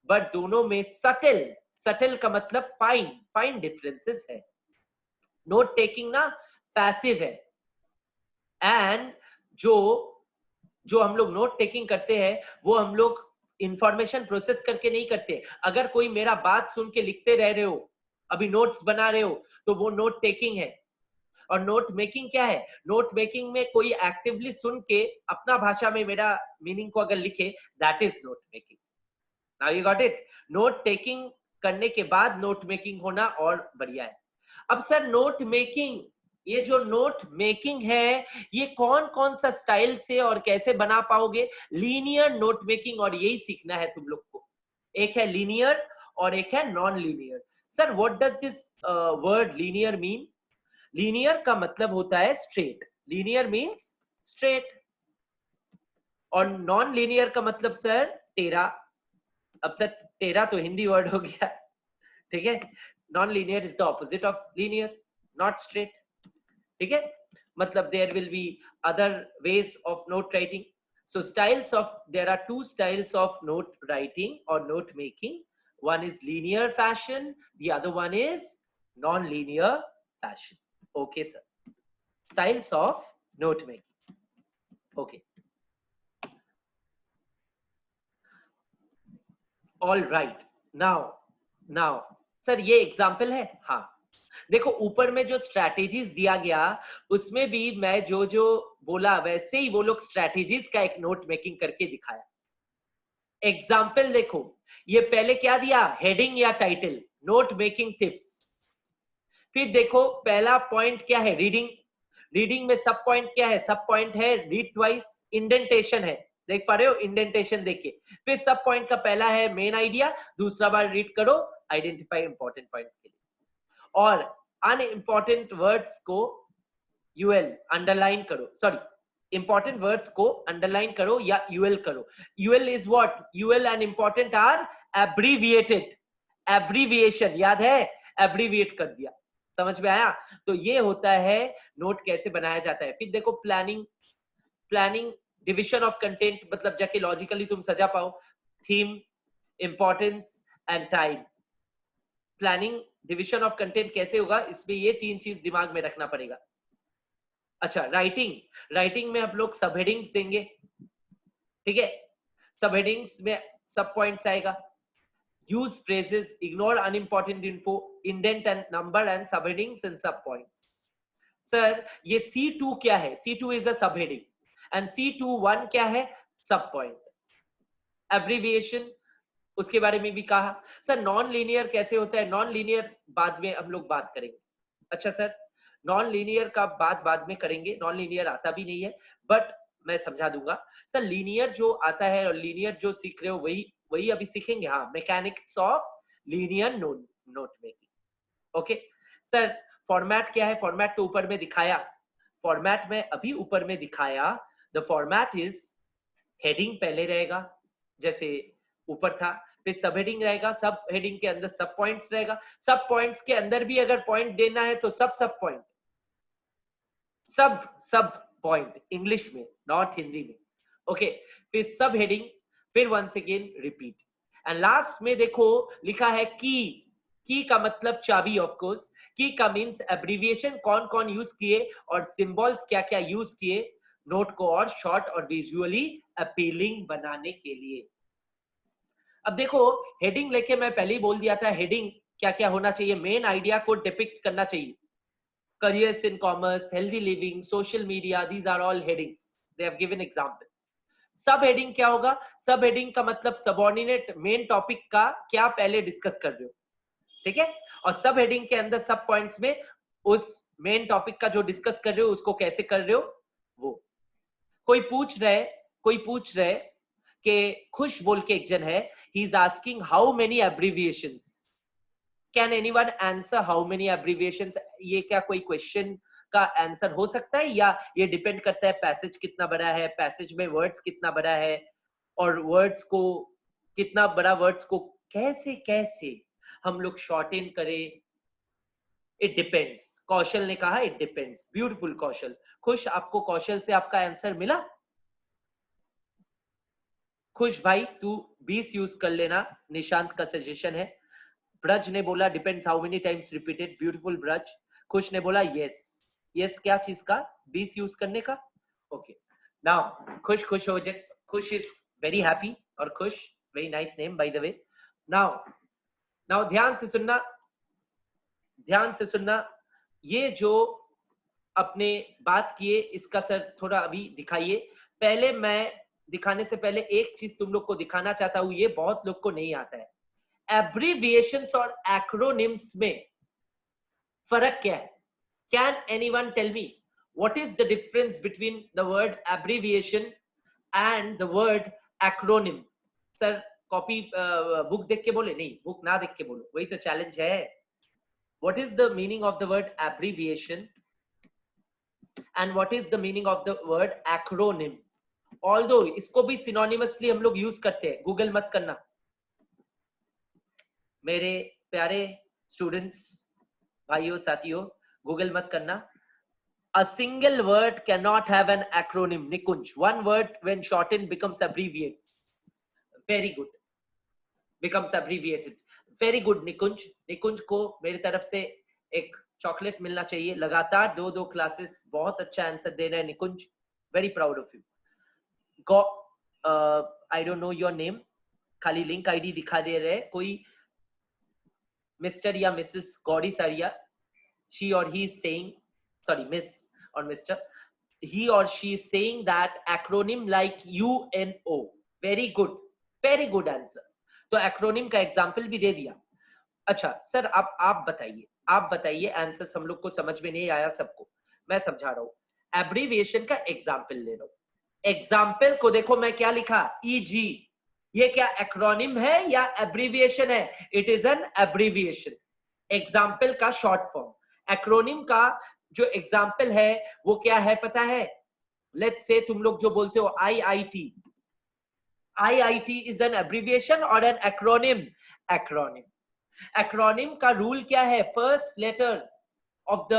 बट दोनों में सटल का मतलब फाइन डिफरेंसेस है। नोट टेकिंग ना पैसिव है, एंड जो हम लोग नोट टेकिंग करते हैं वो हम लोग इंफॉर्मेशन प्रोसेस करके नहीं करते। अगर कोई मेरा बात सुन के लिखते रह रहे हो, अभी नोट्स बना रहे हो, तो वो नोट टेकिंग है। और नोट मेकिंग क्या है? नोट मेकिंग में कोई एक्टिवली सुन के अपना भाषा में मेरा मीनिंग को अगर लिखे, that is note making. Now you got it. Note taking करने के बाद नोट मेकिंग होना और बढ़िया है। अब सर नोट मेकिंग, ये जो नोट मेकिंग है ये कौन कौन सा स्टाइल से और कैसे बना पाओगे? लीनियर नोट मेकिंग, और यही सीखना है तुम लोग को। एक है लीनियर और एक है non linear. Sir what does this word linear mean? Linear का मतलब होता है स्ट्रेट, लीनियर मीन्स स्ट्रेट, और नॉन लीनियर का मतलब सर टेढ़ा। अब सर टेढ़ा तो हिंदी वर्ड हो गया, ठीक है। Non linear is the opposite of linear, not straight, ठीक है। मतलब there will be other ways of note writing. So styles of, there are two styles of note writing or note making. One is linear fashion, the other one is non-linear fashion. Okay, sir. Styles of note making. Okay. All right. Now, sir ये example है। हाँ देखो ऊपर में जो strategies दिया गया उसमें भी मैं जो जो बोला वैसे ही वो लोग स्ट्रैटेजीज का एक नोट मेकिंग करके दिखाया। एग्जाम्पल देखो, ये पहले क्या दिया, हेडिंग या टाइटल, नोट मेकिंग टिप्स। फिर देखो पहला पॉइंट क्या है, रीडिंग। रीडिंग में सब पॉइंट क्या है, सब पॉइंट है रीड ट्वाइस, इंडेंटेशन है, देख पा रहे हो इंडेंटेशन देख के। फिर सब पॉइंट का पहला है मेन आइडिया, दूसरा बार रीड करो, आइडेंटिफाई इंपॉर्टेंट पॉइंट्स के लिए, और अनइम्पॉर्टेंट वर्ड्स को यूएल अंडरलाइन करो, सॉरी इंपॉर्टेंट वर्ड्स को अंडरलाइन करो या यूएल करो। UL is what, UL and important are abbreviated, abbreviation याद है, एब्रीविएट कर दिया, समझ में आया? तो ये होता है नोट कैसे बनाया जाता है। फिर देखो planning, planning division of content, मतलब जाके लॉजिकली तुम सजा पाओ, theme, importance and time. Planning division of content कैसे होगा, इसमें ये तीन चीज दिमाग में रखना पड़ेगा। अच्छा राइटिंग, राइटिंग में हम लोग सब हेडिंग्स देंगे, ठीक है। सब हेडिंग्स में सब पॉइंट्स आएगा। Use phrases, ignore unimportant info, indent and number and सब हेडिंग्स एंड सब पॉइंट्स। सर ये C2 क्या है, C2 इज अ सब हेडिंग एंड C21 क्या है, सब पॉइंट। एब्रीविएशन उसके बारे में भी कहा। सर नॉन लीनियर कैसे होता है, नॉन लीनियर बाद में हम लोग बात करेंगे। अच्छा सर नॉन लीनियर का बात बाद में करेंगे, नॉन लीनियर आता भी नहीं है बट मैं समझा दूंगा। सर लीनियर जो आता है और लीनियर जो सीख रहे हो वही वही अभी सीखेंगे। हाँ, mechanics of linear note making. Okay sir format क्या है, फॉर्मेट तो ऊपर में दिखाया, फॉर्मेट में अभी ऊपर में दिखाया। द फॉर्मेट इज हेडिंग पहले रहेगा जैसे ऊपर था, फिर सब हेडिंग रहेगा, सब हेडिंग के अंदर सब पॉइंट्स रहेगा, सब पॉइंट्स के अंदर भी अगर पॉइंट देना है तो सब sub point, sub sub point English में नॉट हिंदी में। ओके फिर सब हेडिंग, फिर once again repeat and last में देखो लिखा है की। की का मतलब चाबी, ऑफ कोर्स की का मींस एब्रीविएशन कौन कौन यूज किए और सिंबल्स क्या क्या यूज किए नोट को और शॉर्ट और विजुअली अपीलिंग बनाने के लिए। अब देखो हेडिंग लेके मैं पहले ही बोल दिया था, हेडिंग क्या क्या होना चाहिए, मेन आइडिया को डिपिक्ट करना चाहिए। careers in commerce, healthy living, social media, these are all headings. They have given example. सब हेडिंग क्या होगा, सब हेडिंग का मतलब सबऑर्डिनेट मेन टॉपिक का क्या पहले डिस्कस कर रहे हो, ठीक है। और सब हेडिंग के अंदर सब पॉइंट्स में उस मेन टॉपिक का जो डिस्कस कर रहे हो उसको कैसे कर रहे हो वो। कोई पूछ रहे कि खुश बोल के एक जन है, he is asking how many abbreviations, can anyone answer how many abbreviations. ये क्या कोई क्वेश्चन का आंसर हो सकता है या ये डिपेंड करता है पैसेज कितना बड़ा है, पैसेज में वर्ड्स कितना बड़ा है और वर्ड्स को कितना बड़ा वर्ड्स को कैसे कैसे हम लोग शॉर्ट इन करें, इट डिपेंड्स। कौशल ने कहा इट डिपेंड्स, ब्यूटीफुल कौशल। खुश आपको कौशल से आपका आंसर मिला? खुश भाई तू 20 यूज कर लेना, निशांत का सजेशन है। ब्रज ने बोला depends how many times repeated, beautiful Braj. खुश ने बोला यस, यस क्या चीज का, 20 यूज करने का। ओके नाउ खुश खुश हो जाए, खुश इज वेरी हैप्पी और खुश very nice name by the way. Now ध्यान से सुनना, ध्यान से सुनना। ये जो अपने बात किए, इसका सर थोड़ा अभी दिखाइए। पहले मैं दिखाने से पहले एक चीज तुम लोग को दिखाना चाहता हूं, ये बहुत लोग को नहीं आता है। एब्रीविएशंस और एक्रोनिम्स में फर्क क्या है? Can anyone tell me what is the difference between the word abbreviation and the word acronym? Sir copy book देख के बोले? नहीं, बुक ना देख के बोलो, वही तो चैलेंज है। What is the meaning of the word abbreviation and what is the meaning of the word acronym? Although इसको भी synonymously हम लोग यूज करते हैं, गूगल मत करना मेरे प्यारे स्टूडेंट्स, भाइयों साथियों, गूगल मत करना। A single word cannot have an acronym. Nikunj, one word when shortened becomes abbreviated. Very good. Becomes abbreviated. Very good निकुंज। निकुंज को मेरी तरफ से एक चॉकलेट मिलना चाहिए। लगातार दो क्लासेस बहुत अच्छा आंसर दे रहे हैं Nikunj. Very proud of you. I don't know your name, खाली लिंक आईडी दिखा दे रहे हैं। कोई मिस्टर या मिसेस गौरी सारिया, she or he is saying, sorry, miss or mister, he or she is saying that acronym like UNO. Very good answer. तो acronym का एग्जाम्पल भी दे दिया। अच्छा सर, आप बताइए आंसर हम लोग को समझ में नहीं आया सबको, मैं समझा रहा हूं। एब्रीविएशन का एग्जाम्पल ले रहा हूं। एग्जाम्पल को देखो मैं क्या लिखा, EG। ये क्या एक्रोनिम है या एब्रीविएशन है? It is an abbreviation. Example का शॉर्ट फॉर्म। एक्रोनिम का जो एग्जाम्पल है वो क्या है पता है? लेट्स से तुम लोग जो बोलते हो IIT, IIT is an abbreviation और एन एक्रोनिम? एक्रोनिम का रूल क्या है? First letter of the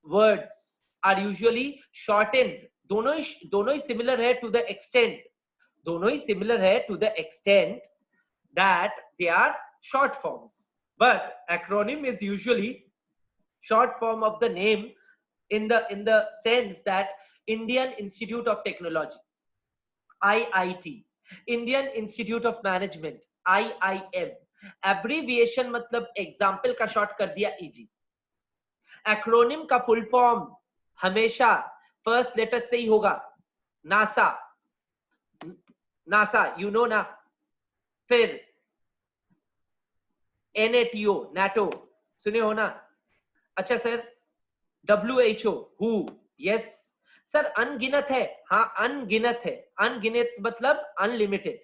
words are usually shortened. दोनों ही सिमिलर है to the extent, that they are short forms, but acronym is usually short form of the name in the sense that Indian Institute of Technology, IIT, Indian Institute of Management, IIM। Abbreviation मतलब example का short कर दिया EG। Acronym का full form हमेशा first letter से ही होगा। NASA you know ना, फिर NATO, NATO सुने हो ना? अच्छा sir, WHO, WHO, yes sir. अनगिनत है? हाँ अनगिनत है। अनगिनत मतलब unlimited.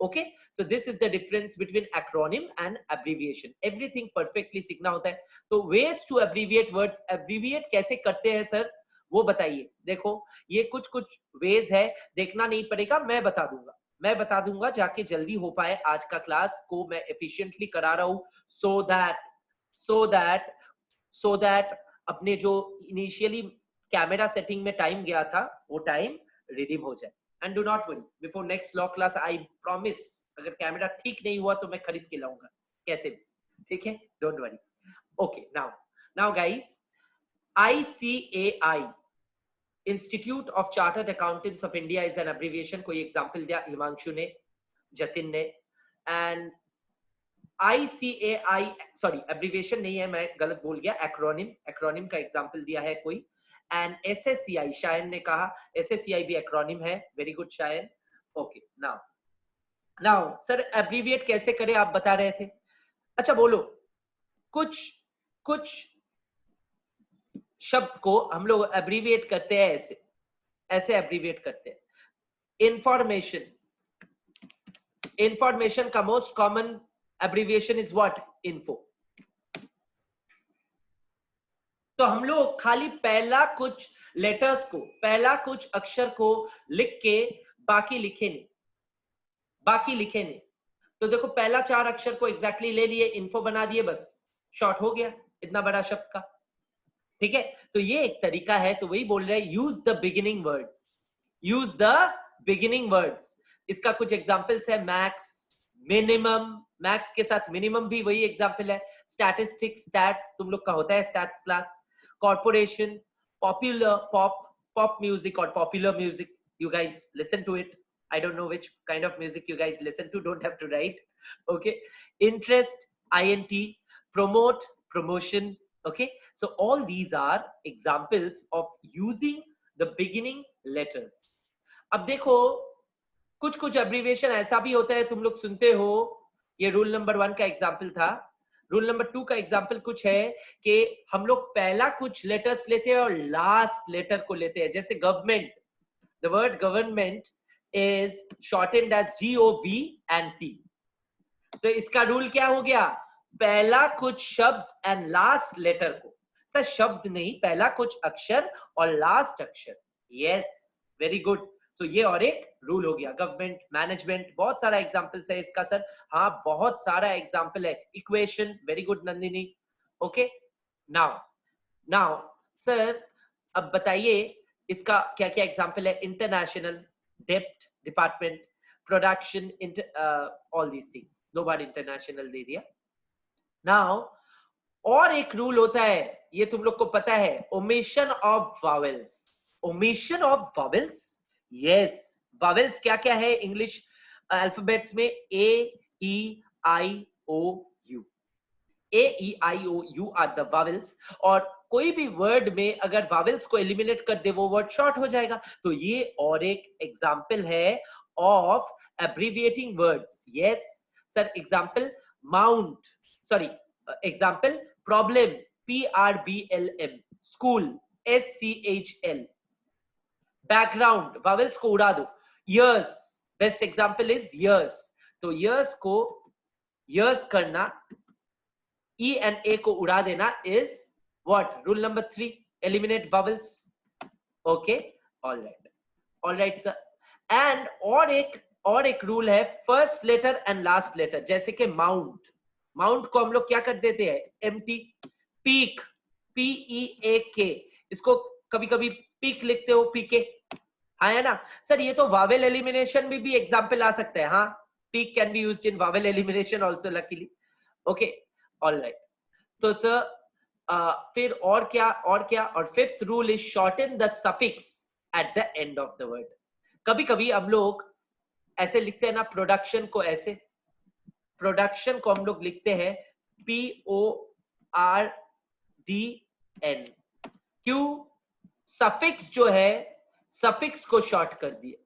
Okay, so this is the difference between acronym and abbreviation. Everything perfectly सीखना होता है। तो ways to abbreviate words, abbreviate कैसे करते हैं सर वो बताइए। देखो ये कुछ वेज है, देखना नहीं पड़ेगा, मैं बता दूंगा जाके जल्दी हो पाए। आज का क्लास को मैं एफिशिएंटली करा रहा हूं सो दैट अपने जो इनिशियली कैमरा सेटिंग में टाइम गया था वो टाइम रिडीम हो जाए। And do not worry, before next law class I promise, अगर कैमरा ठीक नहीं हुआ तो मैं खरीद के लाऊंगा कैसे भी, ठीक है? Don't worry. Okay, now guys, ICAI, institute of chartered accountants of India is an abbreviation. कोई एग्जांपल दिया हिमांशु ने, जतिन ने। एंड ICAI, सॉरी एब्रीविएशन नहीं है, मैं गलत बोल गया, एक्रोनिम का एग्जांपल दिया है कोई। एंड SSCI, शायन ने कहा SSCI भी एक्रोनिम है। Very good Shayan. Okay, now sir abbreviate कैसे करें आप बता रहे थे। अच्छा बोलो, कुछ शब्द को हम लोग एब्रीविएट करते हैं ऐसे एब्रीविएट करते हैं। इंफॉर्मेशन का most common abbreviation is what? Info. तो हम लोग खाली पहला कुछ लेटर्स को, पहला कुछ अक्षर को लिख के बाकी लिखे नहीं। तो देखो पहला 4 अक्षर को एग्जैक्टली ले लिए, इन्फो बना दिए, बस शॉर्ट हो गया इतना बड़ा शब्द का। ठीक है, तो ये एक तरीका है। तो वही बोल रहे हैं, यूज द बिगिनिंग वर्ड्स। इसका कुछ एग्जांपल्स है, मैक्स, मिनिमम। मैक्स के साथ मिनिमम भी वही एग्जांपल है। स्टैटिस्टिक्स, स्टैट्स तुम लोग का होता है stats class. Corporation, popular, pop music और popular music, you guys listen to it. I don't know which kind of music you guys listen to, don't have to write. Okay, interest, INT, promote, promotion, Okay, so all these are examples of using the beginning letters. अब देखो कुछ कुछ abbreviation ऐसा भी होता है, तुम लोग सुनते हो, ये रूल नंबर 1 का एग्जाम्पल था। रूल नंबर 2 का एग्जाम्पल कुछ है कि हम लोग पहला कुछ लेटर्स लेते हैं और लास्ट लेटर को लेते हैं, जैसे government, the word government is shortened as GOVT। तो इसका रूल क्या हो गया, पहला कुछ शब्द एंड लास्ट लेटर को, सर शब्द नहीं, पहला कुछ अक्षर और लास्ट अक्षर। Yes, very good. सो ये और एक रूल हो गया। गवर्नमेंट, मैनेजमेंट, बहुत सारा एग्जांपल्स है इसका सर। हाँ, बहुत सारा एग्जांपल है। Equation, very good Nandini. Okay, now now sir अब बताइए इसका क्या क्या एग्जांपल है। International, dept, department, production, all these things. दो बार इंटरनेशनल दे दिया। नाउ और एक रूल होता है, ये तुम लोग को पता है, omission of vowels. Omission of vowels, yes. Vowels क्या क्या है इंग्लिश अल्फाबेट्स में? A E I O U। AEIOU are the vowels. और कोई भी वर्ड में अगर वावेल्स को एलिमिनेट कर दे वो वर्ड शॉर्ट हो जाएगा। तो ये और एक एग्जांपल है of abbreviating words. Yes sir, example mount, sorry example problem, PRBLM, school, SCHL, background, vowels को उड़ा दो। Years, best example is years. तो ईयर्स को ईयर्स करना, E and A को उड़ा देना is what? Rule number 3, eliminate vowels. Okay, all right sir. And और एक रूल है, first letter and last letter. जैसे कि माउंट, माउंट को हम लोग क्या कर देते हैं? MT। पीक, PEAK, इसको कभी कभी पीक लिखते हो, PK, हाँ है ना सर? ये तो वावेल एलिमिनेशन में भी एग्जाम्पल आ सकता है। हाँ, peak can be used in Wavell elimination also, luckily. Okay, all right. तो सर फिर और क्या और fifth rule is shorten the suffix at the end of the word. कभी कभी हम लोग ऐसे लिखते हैं ना, प्रोडक्शन को ऐसे, प्रोडक्शन को हम लोग लिखते हैं PORDN। क्यों? सफिक्स जो है, सफिक्स को शॉर्ट कर दिए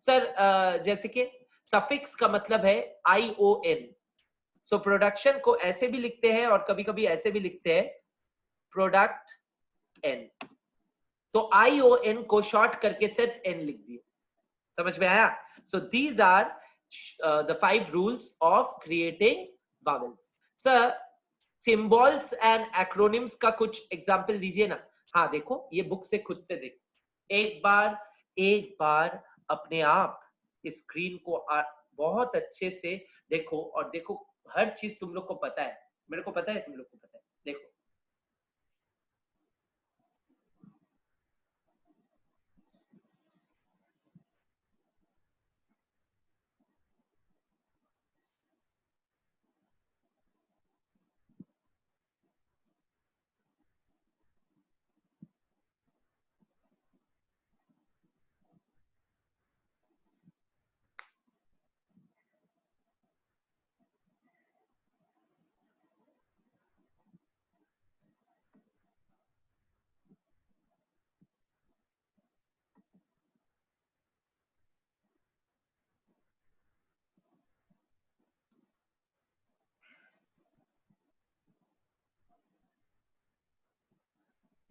सर। जैसे कि सफिक्स का मतलब है ION। सो प्रोडक्शन को ऐसे भी लिखते हैं और कभी कभी ऐसे भी लिखते हैं, प्रोडक्ट एन। तो ION को शॉर्ट करके सिर्फ N लिख दिए। समझ में आया? So these are the 5 rules of creating vowels. Sir symbols and acronyms का कुछ एग्जांपल दीजिए ना। हाँ देखो, ये बुक से खुद से देखो, एक बार अपने आप स्क्रीन को बहुत अच्छे से देखो, और देखो हर चीज तुम लोग को पता है, मेरे को पता है, तुम लोग को पता है। देखो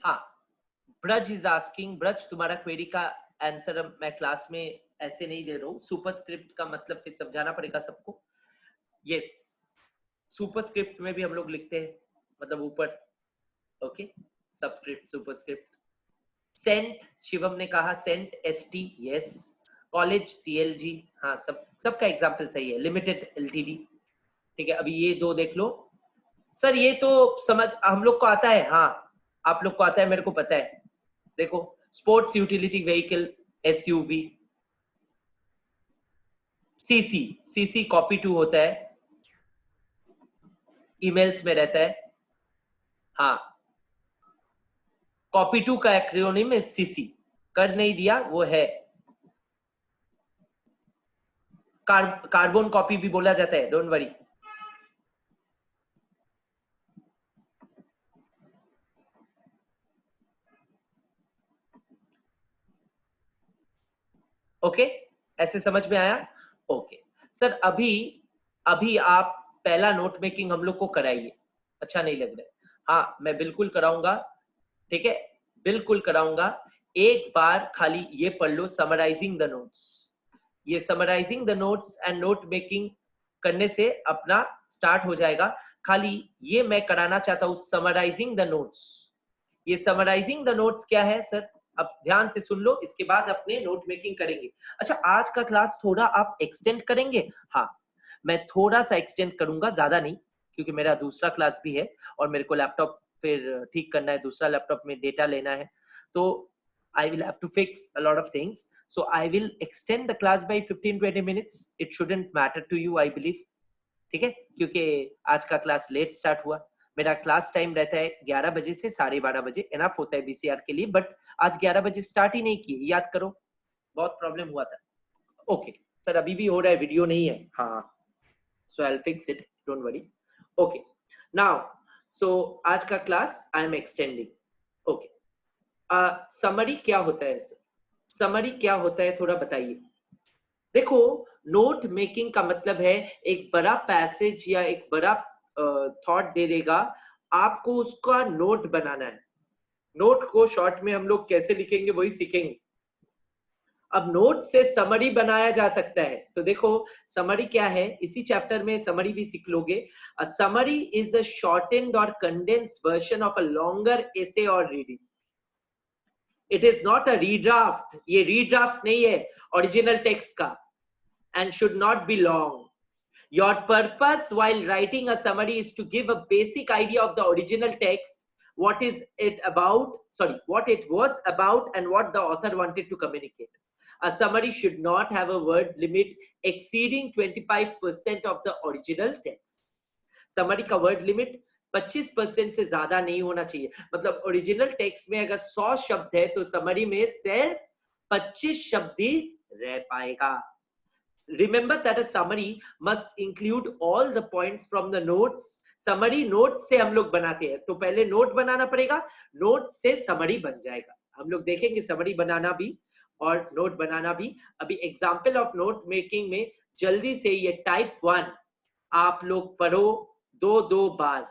हाँ, ब्रज इज आस्किंग, ब्रज तुम्हारा क्वेरी का आंसर मैं क्लास में ऐसे नहीं दे रहा हूँ। सुपरस्क्रिप्ट का मतलब फिर समझाना पड़ेगा सबको। यस, सुपरस्क्रिप्ट में भी हम लोग लिखते हैं, मतलब ऊपर। Okay, subscript, superscript. Saint, Shivam ने कहा saint, ST, yes. College, CLG, हाँ, सबका एग्जांपल सही है। लिमिटेड, LTD, ठीक है। अभी ये दो देख लो सर, ये तो समझ हम लोग को आता है। हाँ, आप लोग को आता है, मेरे को पता है। देखो, sports utility vehicle, SUV। CC copy to होता है, ईमेल्स में रहता है। हाँ, कॉपी टू का एक्रोनिम है CC। कर नहीं दिया वो है, कार्बन कॉपी भी बोला जाता है, डोंट वरी। ओके, ऐसे समझ में आया? ओके सर, अभी अभी आप पहला नोट मेकिंग हम लोग को कराइए। अच्छा नहीं लग रहा है? हाँ, मैं बिल्कुल कराऊंगा। ठीक है, बिल्कुल कराऊंगा। एक बार खाली ये पढ़ लो, समराइजिंग द नोट्स। ये summarising the notes and note making करने से अपना स्टार्ट हो जाएगा। खाली ये मैं कराना चाहता हूँ, समराइजिंग द नोट्स। ये समराइजिंग द नोट्स क्या है सर? अब ध्यान से सुन लो, इसके बाद अपने नोट मेकिंग करेंगे। अच्छा, आज का क्लास थोड़ा आप एक्सटेंड करेंगे? हाँ, मैं थोड़ा सा एक्सटेंड करूंगा, ज्यादा नहीं, क्योंकि मेरा दूसरा क्लास भी है और मेरे को लैपटॉप फिर ठीक करना है, दूसरा लैपटॉप में डेटा लेना है, तो I will have to fix a lot of things. So I will extend the class by 15-20 minutes. It shouldn't matter to you, I believe. ठीक है, क्योंकि आज का क्लास लेट स्टार्ट हुआ। मेरा क्लास टाइम रहता है 11 बजे से 12:30 बजे, एनफ होता है बीसीआर के लिए, बट आज 11 बजे स्टार्ट ही नहीं किए, याद करो, बहुत प्रॉब्लम हुआ था। ओके सर, अभी भी हो रहा है, वीडियो नहीं है। हाँ, so I will fix it, don't worry. Okay now, so आज का class I am extending. Okay, summary क्या होता है सर? समरी क्या होता है थोड़ा बताइए। देखो, नोट मेकिंग का मतलब है एक बड़ा पैसेज या एक बड़ा थॉट दे देगा, आपको उसका नोट बनाना है। नोट को शॉर्ट में हम लोग कैसे लिखेंगे वही सीखेंगे। अब नोट से समरी बनाया जा सकता है, तो देखो समरी क्या है, इसी चैप्टर में समरी भी सीख लोगे। A summary is a shortened or condensed version of a longer essay or reading. It is not a redraft, ये रीड्राफ्ट नहीं है ओरिजिनल टेक्स्ट का, and should not be long. Your purpose while writing a summary is to give a basic idea of the original text, what is it about, sorry, what it was about and what the author wanted to communicate. A summary should not have a word limit exceeding 25% of the original text. Summary का word limit 25% से ज्यादा नहीं होना चाहिए। मतलब original text में अगर 100 शब्द है तो समरी में सिर्फ 25 शब्द ही रह पाएगा। Remember that a summary must include all the points from the notes. Summary notes से हम लोग बनाते हैं, तो पहले नोट बनाना पड़ेगा, नोट से समरी बन जाएगा। हम लोग देखेंगे समरी बनाना भी और नोट बनाना भी। अभी एग्जाम्पल ऑफ नोट मेकिंग में जल्दी से ये टाइप 1 आप लोग पढ़ो, दो बार,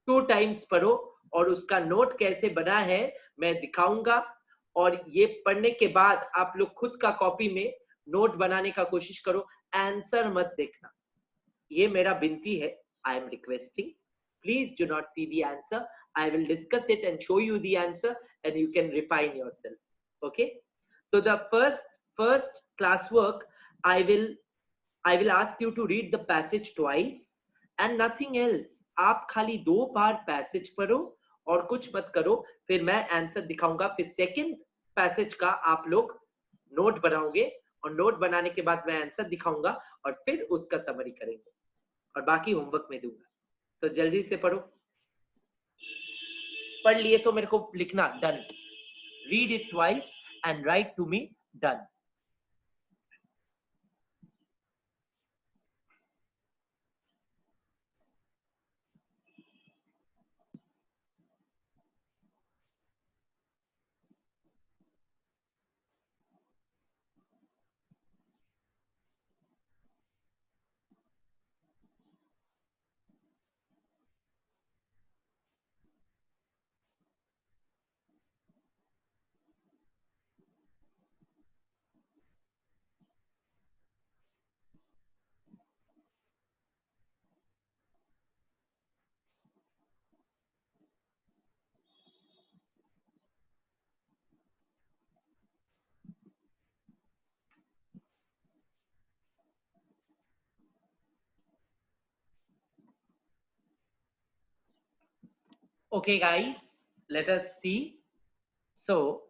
2 टाइम्स पढ़ो, और उसका नोट कैसे बना है मैं दिखाऊंगा। और ये पढ़ने के बाद आप लोग खुद का कॉपी में नोट बनाने का कोशिश करो, आंसर मत देखना, ये मेरा विनती है। I am requesting, please do not see the answer, I will discuss it and show you the answer and you can refine yourself. Okay, तो the first class work, I will ask you to read the passage twice and nothing else. आप खाली 2 बार passage पढ़ो और कुछ मत करो, फिर मैं आंसर दिखाऊंगा, फिर सेकंड पैसेज का आप लोग नोट बनाओगे और नोट बनाने के बाद मैं आंसर दिखाऊंगा और फिर उसका समरी करेंगे और बाकी होमवर्क में दूंगा। तो जल्दी से पढ़ो, पढ़ लिए तो मेरे को लिखना done, read it twice and write to me done. Okay guys, let us see. So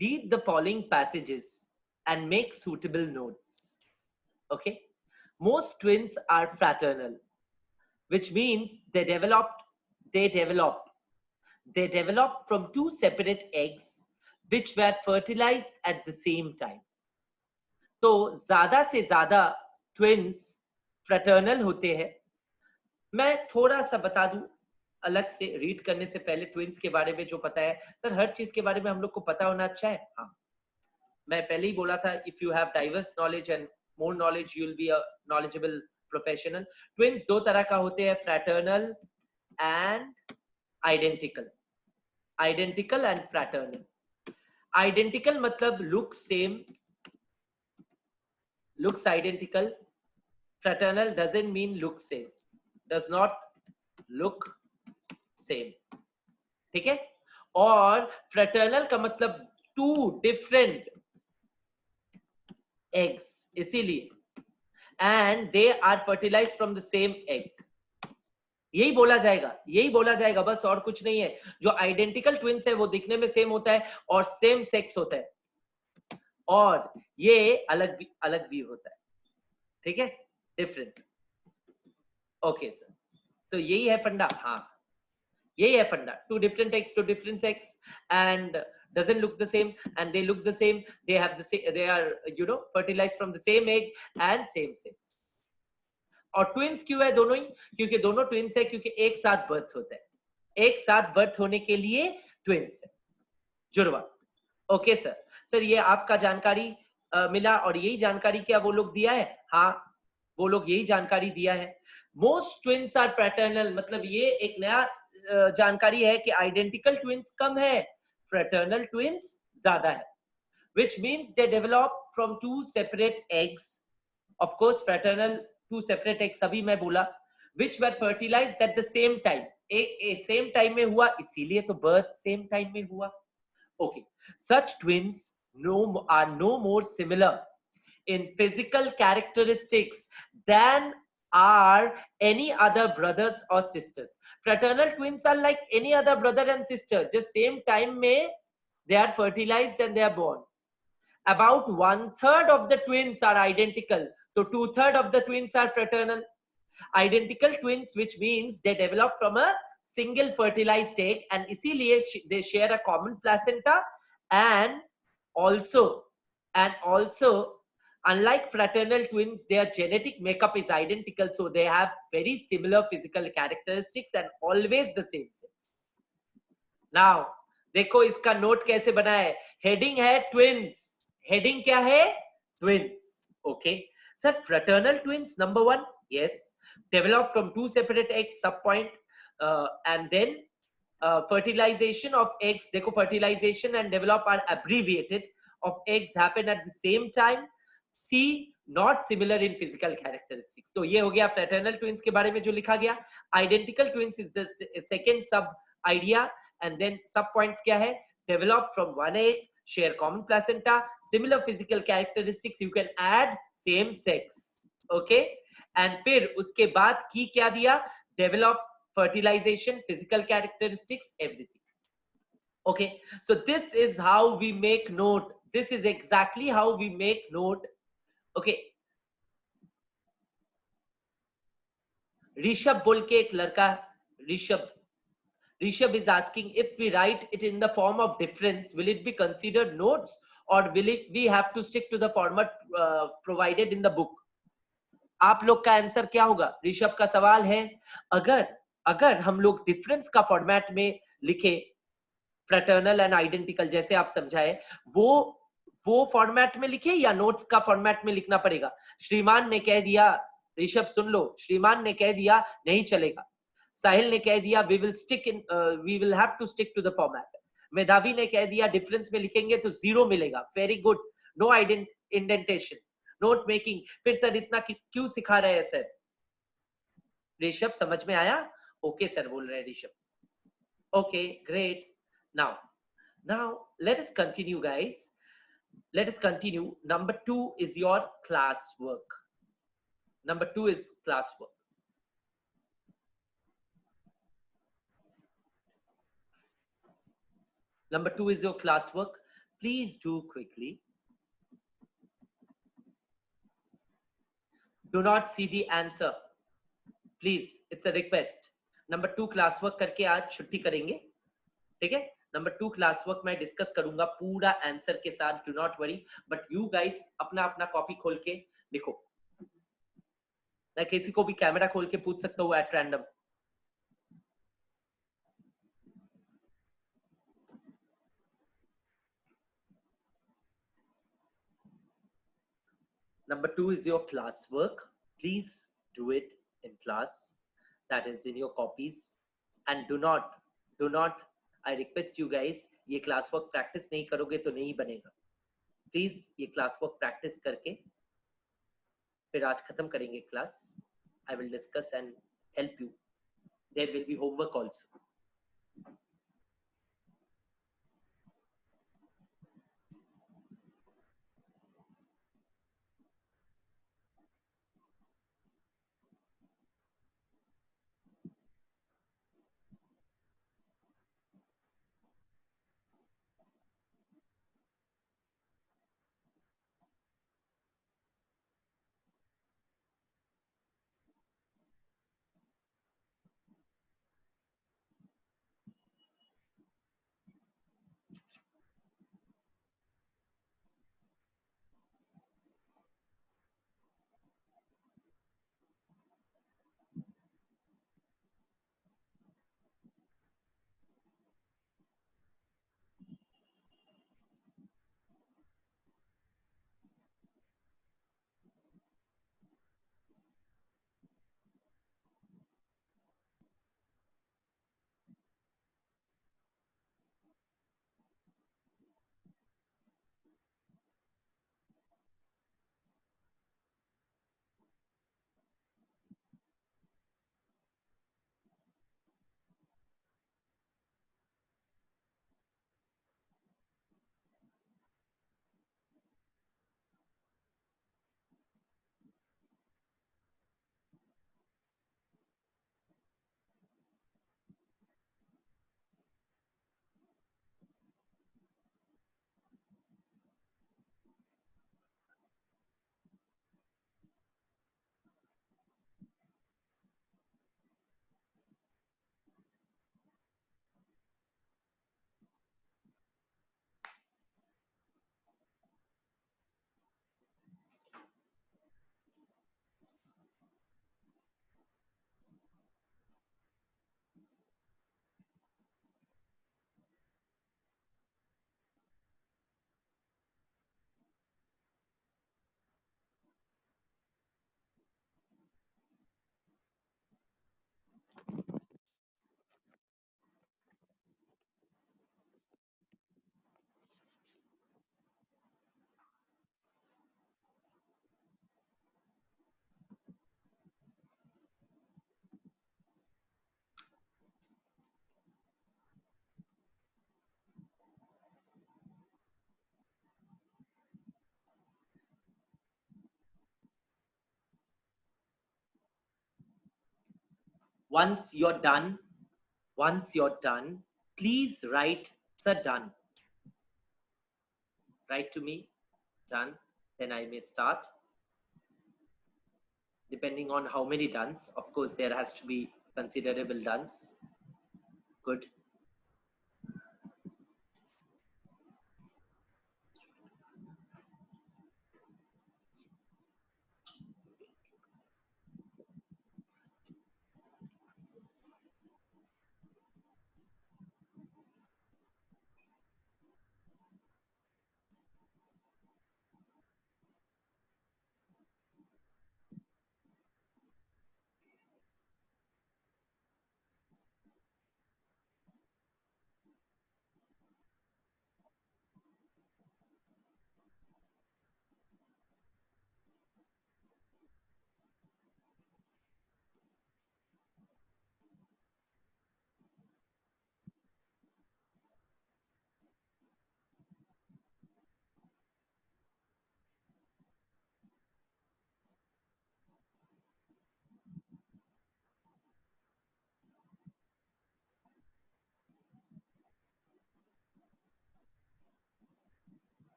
read the following passages and make suitable notes. Okay, most twins are fraternal, which means they developed from 2 separate eggs which were fertilized at the same time. तो ज्यादा से ज्यादा twins fraternal होते हैं। मैं थोड़ा सा बता दूं अलग से, रीड करने से पहले ट्विन्स के बारे में जो पता है, सर हर चीज के बारे में हम लोग को पता होना अच्छा है। हाँ, मैं पहले ही बोला था, if you have diverse knowledge and more knowledge you will be a knowledgeable professional. Twins दो तरह का होते हैं, fraternal and identical. Identical and fraternal. Identical मतलब look same, looks identical. Fraternal doesn't mean look same, does not look same, ठीक है। और fraternal का मतलब टू डिफरेंट एग्स, इसीलिए and they are fertilised from the same egg. यही बोला जाएगा, यही बोला जाएगा, बस और कुछ नहीं है। जो आइडेंटिकल ट्विंस है वो दिखने में सेम होता है और सेम सेक्स होता है, और ये अलग अलग भी होता है, ठीक है, डिफरेंट। ओके सर, तो यही है फंडा। हाँ, यही है फंडा। Two different eggs two different sex and doesn't look the same and they look the same, they have the same, they are fertilized from the same egg and same sex। और twins क्यों है दोनों ही? क्योंकि दोनों twins है, क्योंकि एक साथ बर्थ होता है, एक साथ बर्थ होने के लिए ट्विंस है, जुड़वा। ओके सर, सर ये आपका जानकारी मिला, और यही जानकारी क्या वो लोग दिया है? हाँ, वो लोग यही जानकारी दिया है। मोस्ट ट्विंस आर पैटर्नल, मतलब ये एक नया जानकारी है कि आइडेंटिकल ट्विंस कम है, फ्रेटर्नल ट्विंस ज्यादा है, which means they develop from two separate eggs, of course fraternal two separate eggs अभी मैं बोला, which were fertilized at the same time, same time में हुआ, इसीलिए तो birth same time में हुआ। okay, such twins are no more similar in physical characteristics than are any other brothers or sisters। Fraternal twins are like any other brother and sister, just same time में they are fertilized and they are born। About 1/3 of the twins are identical, so 2/3 of the twins are fraternal। Identical twins, which means they develop from a single fertilized egg, and इसीलिए they share a common placenta, and also unlike fraternal twins their genetic makeup is identical, so they have very similar physical characteristics and always the same sex। now देखो इसका note कैसे बना है, heading है twins, heading क्या है? Twins. Okay sir, fraternal twins number 1, yes, develop from two separate eggs, sub point, and then fertilization of eggs, देखो fertilization and develop are abbreviated, of eggs happen at the same time, C not similar in physical characteristics। तो ये हो गया fraternal twins के बारे में जो लिखा गया। identical twins is the second sub idea, and then sub points क्या है? develop from one egg, share common placenta, similar physical characteristics, you can add same sex, okay, and फिर उसके बाद की क्या दिया? develop, fertilization, physical characteristics, everything। okay, so this is how we make note, this is exactly how we make note। okay, Rishabh बोल के एक लड़का, Rishabh is asking, if we write it in the form of difference, will it be considered notes or will it we have to stick to the format provided in the book? आप लोग का answer क्या होगा? ऋषभ का सवाल है, अगर हम लोग डिफरेंस का फॉर्मेट में लिखे, फ्रेटर्नल एंड आइडेंटिकल जैसे आप समझाए, वो फॉर्मेट में लिखे या नोट्स का फॉर्मेट में लिखना पड़ेगा? श्रीमान ने कह दिया, ऋषभ सुन लो, श्रीमान ने कह दिया नहीं चलेगा, साहिल ने कह दिया we will have to stick to the format, Medhavi ने कह दिया डिफरेंस में लिखेंगे तो 0 मिलेगा, very good, no indentation, note making. फिर सर इतना क्यों सिखा रहे हैं सर? ऋषभ समझ में आया? ओके सर बोल रहे हैं Rishabh. Okay great, now let us continue guys, let us continue। number 2 is your classwork, number 2 is classwork। number 2 is your classwork, please do quickly, do not see the answer please, it's a request। number 2 classwork करके आज छुट्टी करेंगे, ठीक है। Number 2 class work मैं discuss करूंगा पूरा answer के साथ, do not worry, but you guys अपना अपना कॉपी खोल के लिखो, मैं किसी को भी कैमरा खोल के पूछ सकता हूँ at random. Number 2 is your classwork. Please do it in class. That is in your copies. And do not, I request you guys, ये classwork practice नहीं करोगे तो नहीं बनेगा. Please ये classwork practice करके फिर आज खत्म करेंगे class. I will discuss and help you. There will be homework also. Once you're done, please write, sir, done. Write to me, done. Then I may start. Depending on how many dones, of course, there has to be considerable dones. Good.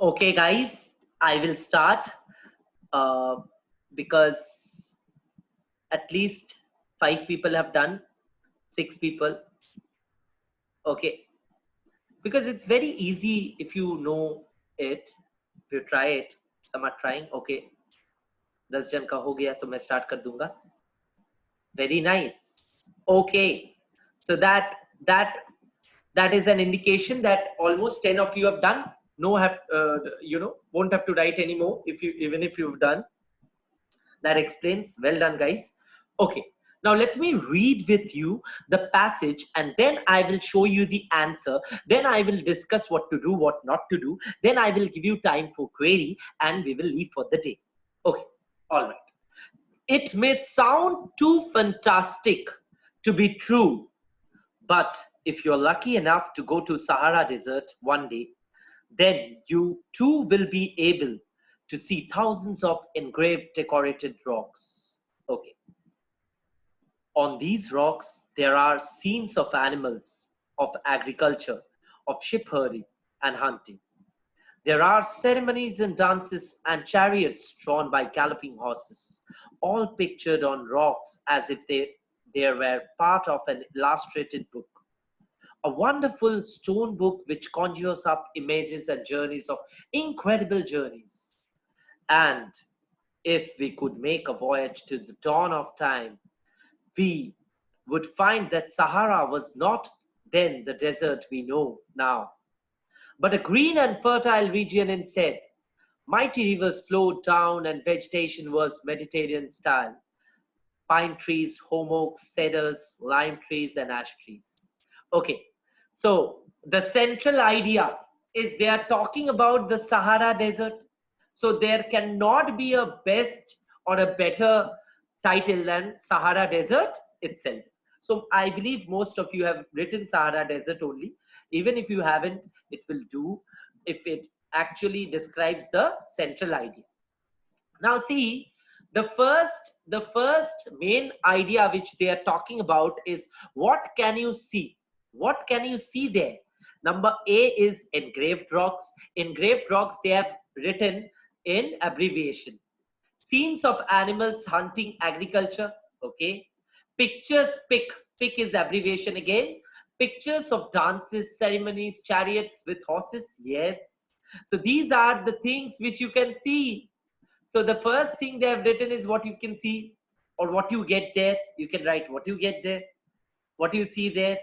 Okay, guys, I will start because at least 5 people have done, 6 people. Okay, because it's very easy if you know it, if you try it. Some are trying. Okay, 10 जन का हो गया तो मैं start कर दूंगा. Very nice. Okay, so that That is an indication that almost 10 of you have done. No, have won't have to write anymore if you, even if you've done. That explains. Well done, guys. Okay. Now let me read with you the passage and then I will show you the answer. Then I will discuss what to do, what not to do. Then I will give you time for query and we will leave for the day. Okay. All right. It may sound too fantastic to be true, but if you're lucky enough to go to Sahara Desert one day, then you too will be able to see thousands of engraved decorated rocks. Okay. On these rocks, there are scenes of animals, of agriculture, of ship herding and hunting. There are ceremonies and dances and chariots drawn by galloping horses, all pictured on rocks as if they were part of an illustrated book. A wonderful stone book which conjures up images and journeys of incredible journeys. And if we could make a voyage to the dawn of time, we would find that Sahara was not then the desert we know now, but a green and fertile region instead. Mighty rivers flowed down and vegetation was Mediterranean style. Pine trees, home oaks, cedars, lime trees, and ash trees. Okay, so the central idea is they are talking about the Sahara Desert. So there cannot be a best or a better title than Sahara Desert itself. So I believe most of you have written Sahara Desert only. Even if you haven't, it will do if it actually describes the central idea. Now see, the first main idea which they are talking about is what can you see? What can you see there? Number A is engraved rocks. Engraved rocks they have written in abbreviation. Scenes of animals hunting, agriculture. Okay. Pictures, pick is abbreviation again. Pictures of dances, ceremonies, chariots with horses. Yes. So these are the things which you can see. So the first thing they have written is what you can see or what you get there. You can write what you get there, what you see there.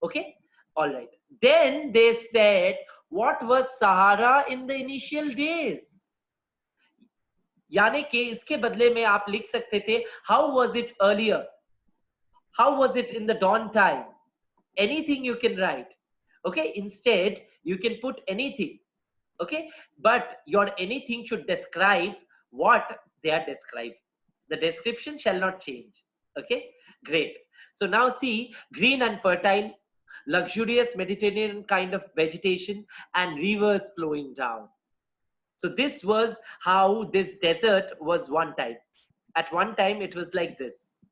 Okay. All right. Then they said, what was Sahara in the initial days? यानी कि इसके बदले में आप लिख सकते थे, how was it earlier? How was it in the dawn time? Anything you can write. Okay. Instead, you can put anything. Okay. But your anything should describe what they are describing. The description shall not change. Okay. Great. So now see, green and fertile, luxurious Mediterranean kind of vegetation and rivers flowing down. So this was how this desert was one time. At one time, it was like this.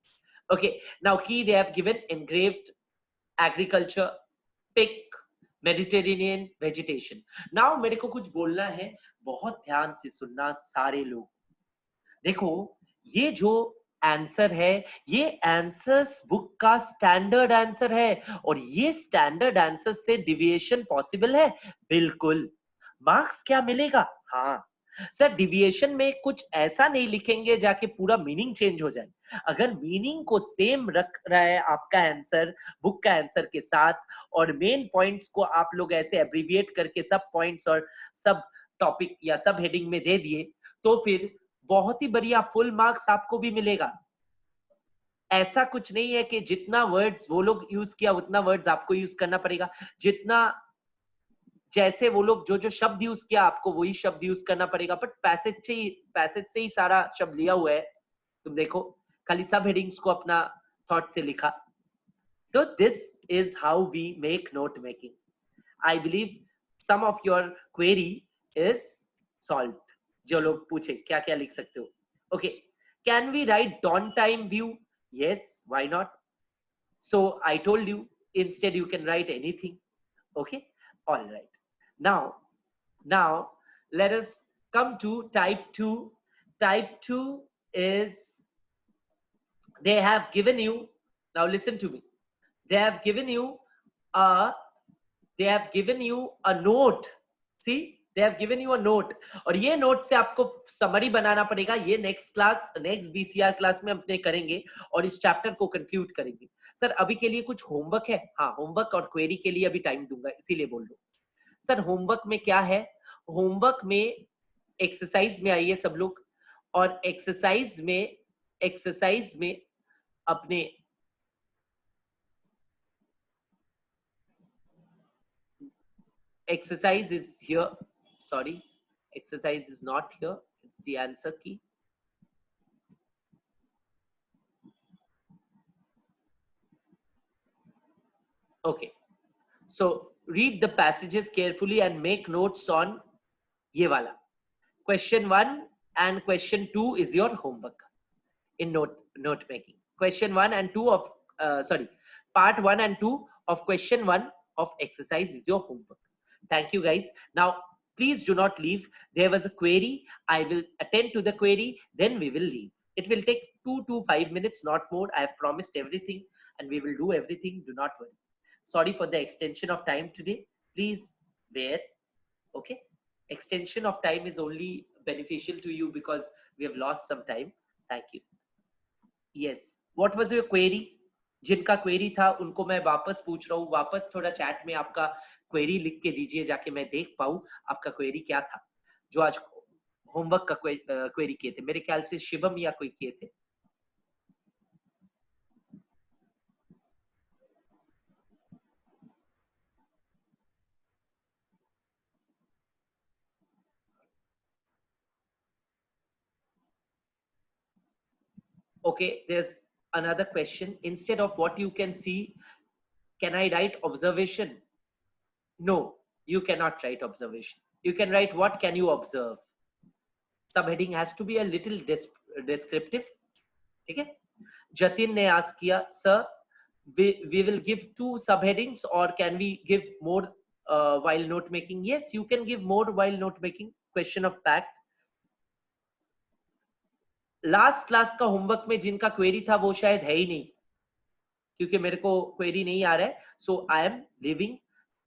Okay. Now key, they have given engraved agriculture, pick, Mediterranean vegetation. Now मेरे को कुछ बोलना है, बहुत ध्यान से सुनना सारे लोग. देखो, ये जो आंसर है, ये आंसर्स बुक का स्टैंडर्ड आंसर है और ये स्टैंडर्ड आंसर से डिविएशन पॉसिबल है. बिल्कुल. मार्क्स क्या मिलेगा? हाँ सर, डिविएशन में कुछ ऐसा नहीं लिखेंगे जाके पूरा मीनिंग चेंज हो जाए. अगर मीनिंग को सेम रख रहा है आपका आंसर बुक का आंसर के साथ और मेन पॉइंट्स को आप लोग ऐसे एब्रीविएट करके सब पॉइंट्स और सब टॉपिक या सब हेडिंग में दे दिए, तो फिर बहुत ही बढ़िया फुल मार्क्स आपको भी मिलेगा. ऐसा कुछ नहीं है कि जितना वर्ड्स वो लोग यूज किया उतना वर्ड्स आपको यूज करना पड़ेगा. जितना जैसे वो लोग जो जो शब्द यूज किया आपको वही शब्द यूज करना पड़ेगा. बट पैसेज से ही सारा शब्द लिया हुआ है. तुम देखो, खाली सब हेडिंग्स को अपना थॉट से लिखा. तो this is how we make note making. I believe some of your query is solved. जो लोग पूछे क्या क्या लिख सकते हो. Okay. Can we write dawn time view? Yes, why not? So I told you, instead you can write anything. Okay. All right. Now let us come to type 2. Type 2 is, they have given you, now listen to me, they have given you a note. See, they have given you a note और ये note से आपको summary बनाना पड़ेगा. ये next BCR class में अपने करेंगे और इस चैप्टर को कंक्लूड करेंगे. सर अभी के लिए कुछ होमवर्क है? हाँ, होमवर्क और क्वेरी के लिए अभी टाइम दूंगा, इसीलिए बोल रहा हूँ। सर होमवर्क में क्या है? होमवर्क में एक्सरसाइज में आइए सब लोग, और एक्सरसाइज में अपने exercise is here. Sorry, exercise is not here. It's the answer key. Okay. So read the passages carefully and make notes on ye wala. Question 1 and question 2 is your homework in note making. Question 1 and 2 of part 1 and 2 of question 1 of exercise is your homework. Thank you guys. Now please do not leave. There was a query. I will attend to the query, then we will leave. It will take 2 to 5 minutes, not more. I have promised everything and we will do everything. Do not worry. Sorry for the extension of time today. Please bear. Okay, extension of time is only beneficial to you because we have lost some time. Thank you. Yes, what was your query? जिनका query था उनको मैं वापस पूछ रहा हूँ, वापस थोड़ा चैट में आपका क्वेरी लिख के दीजिए, जाके मैं देख पाऊँ आपका क्वेरी क्या था, जो आज होमवर्क का क्वेरी किए थे। मेरे ख्याल से शिवम या कोई किए थे। Okay, there's another question. Instead of what you can see, can I write observation? No, you cannot write observation. You can write what can you observe. Subheading has to be a little descriptive. Okay. Jatin ne ask kiya, sir, we will give 2 subheadings or can we give more while note making? Yes, you can give more while note making. Question of fact. Last class का homework में जिनका query था वो शायद है ही नहीं, क्योंकि मेरे को क्वेरी नहीं आ रहा है, so I am living.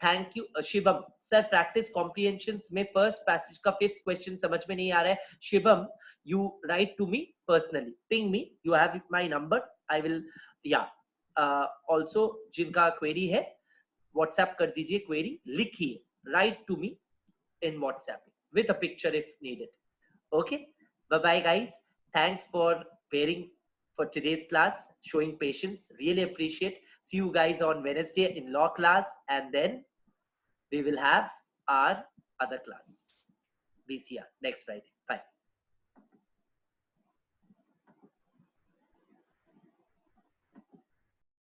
Thank you Shivam. Sir practice comprehension में फर्स्ट पैसेज का 5th क्वेश्चन समझ में नहीं आ रहा है। Shivam, you write to me personally, ping me, you have my number, I will या ऑल्सो जिनका क्वेरी है व्हाट्सएप कर दीजिए, क्वेरी लिखिए, write to me in WhatsApp with a picture if needed. Okay, bye bye guys. Thanks for bearing for today's class, showing patience, really appreciate. See you guys on Wednesday in law class, and then we will have our other class, BCR, next Friday.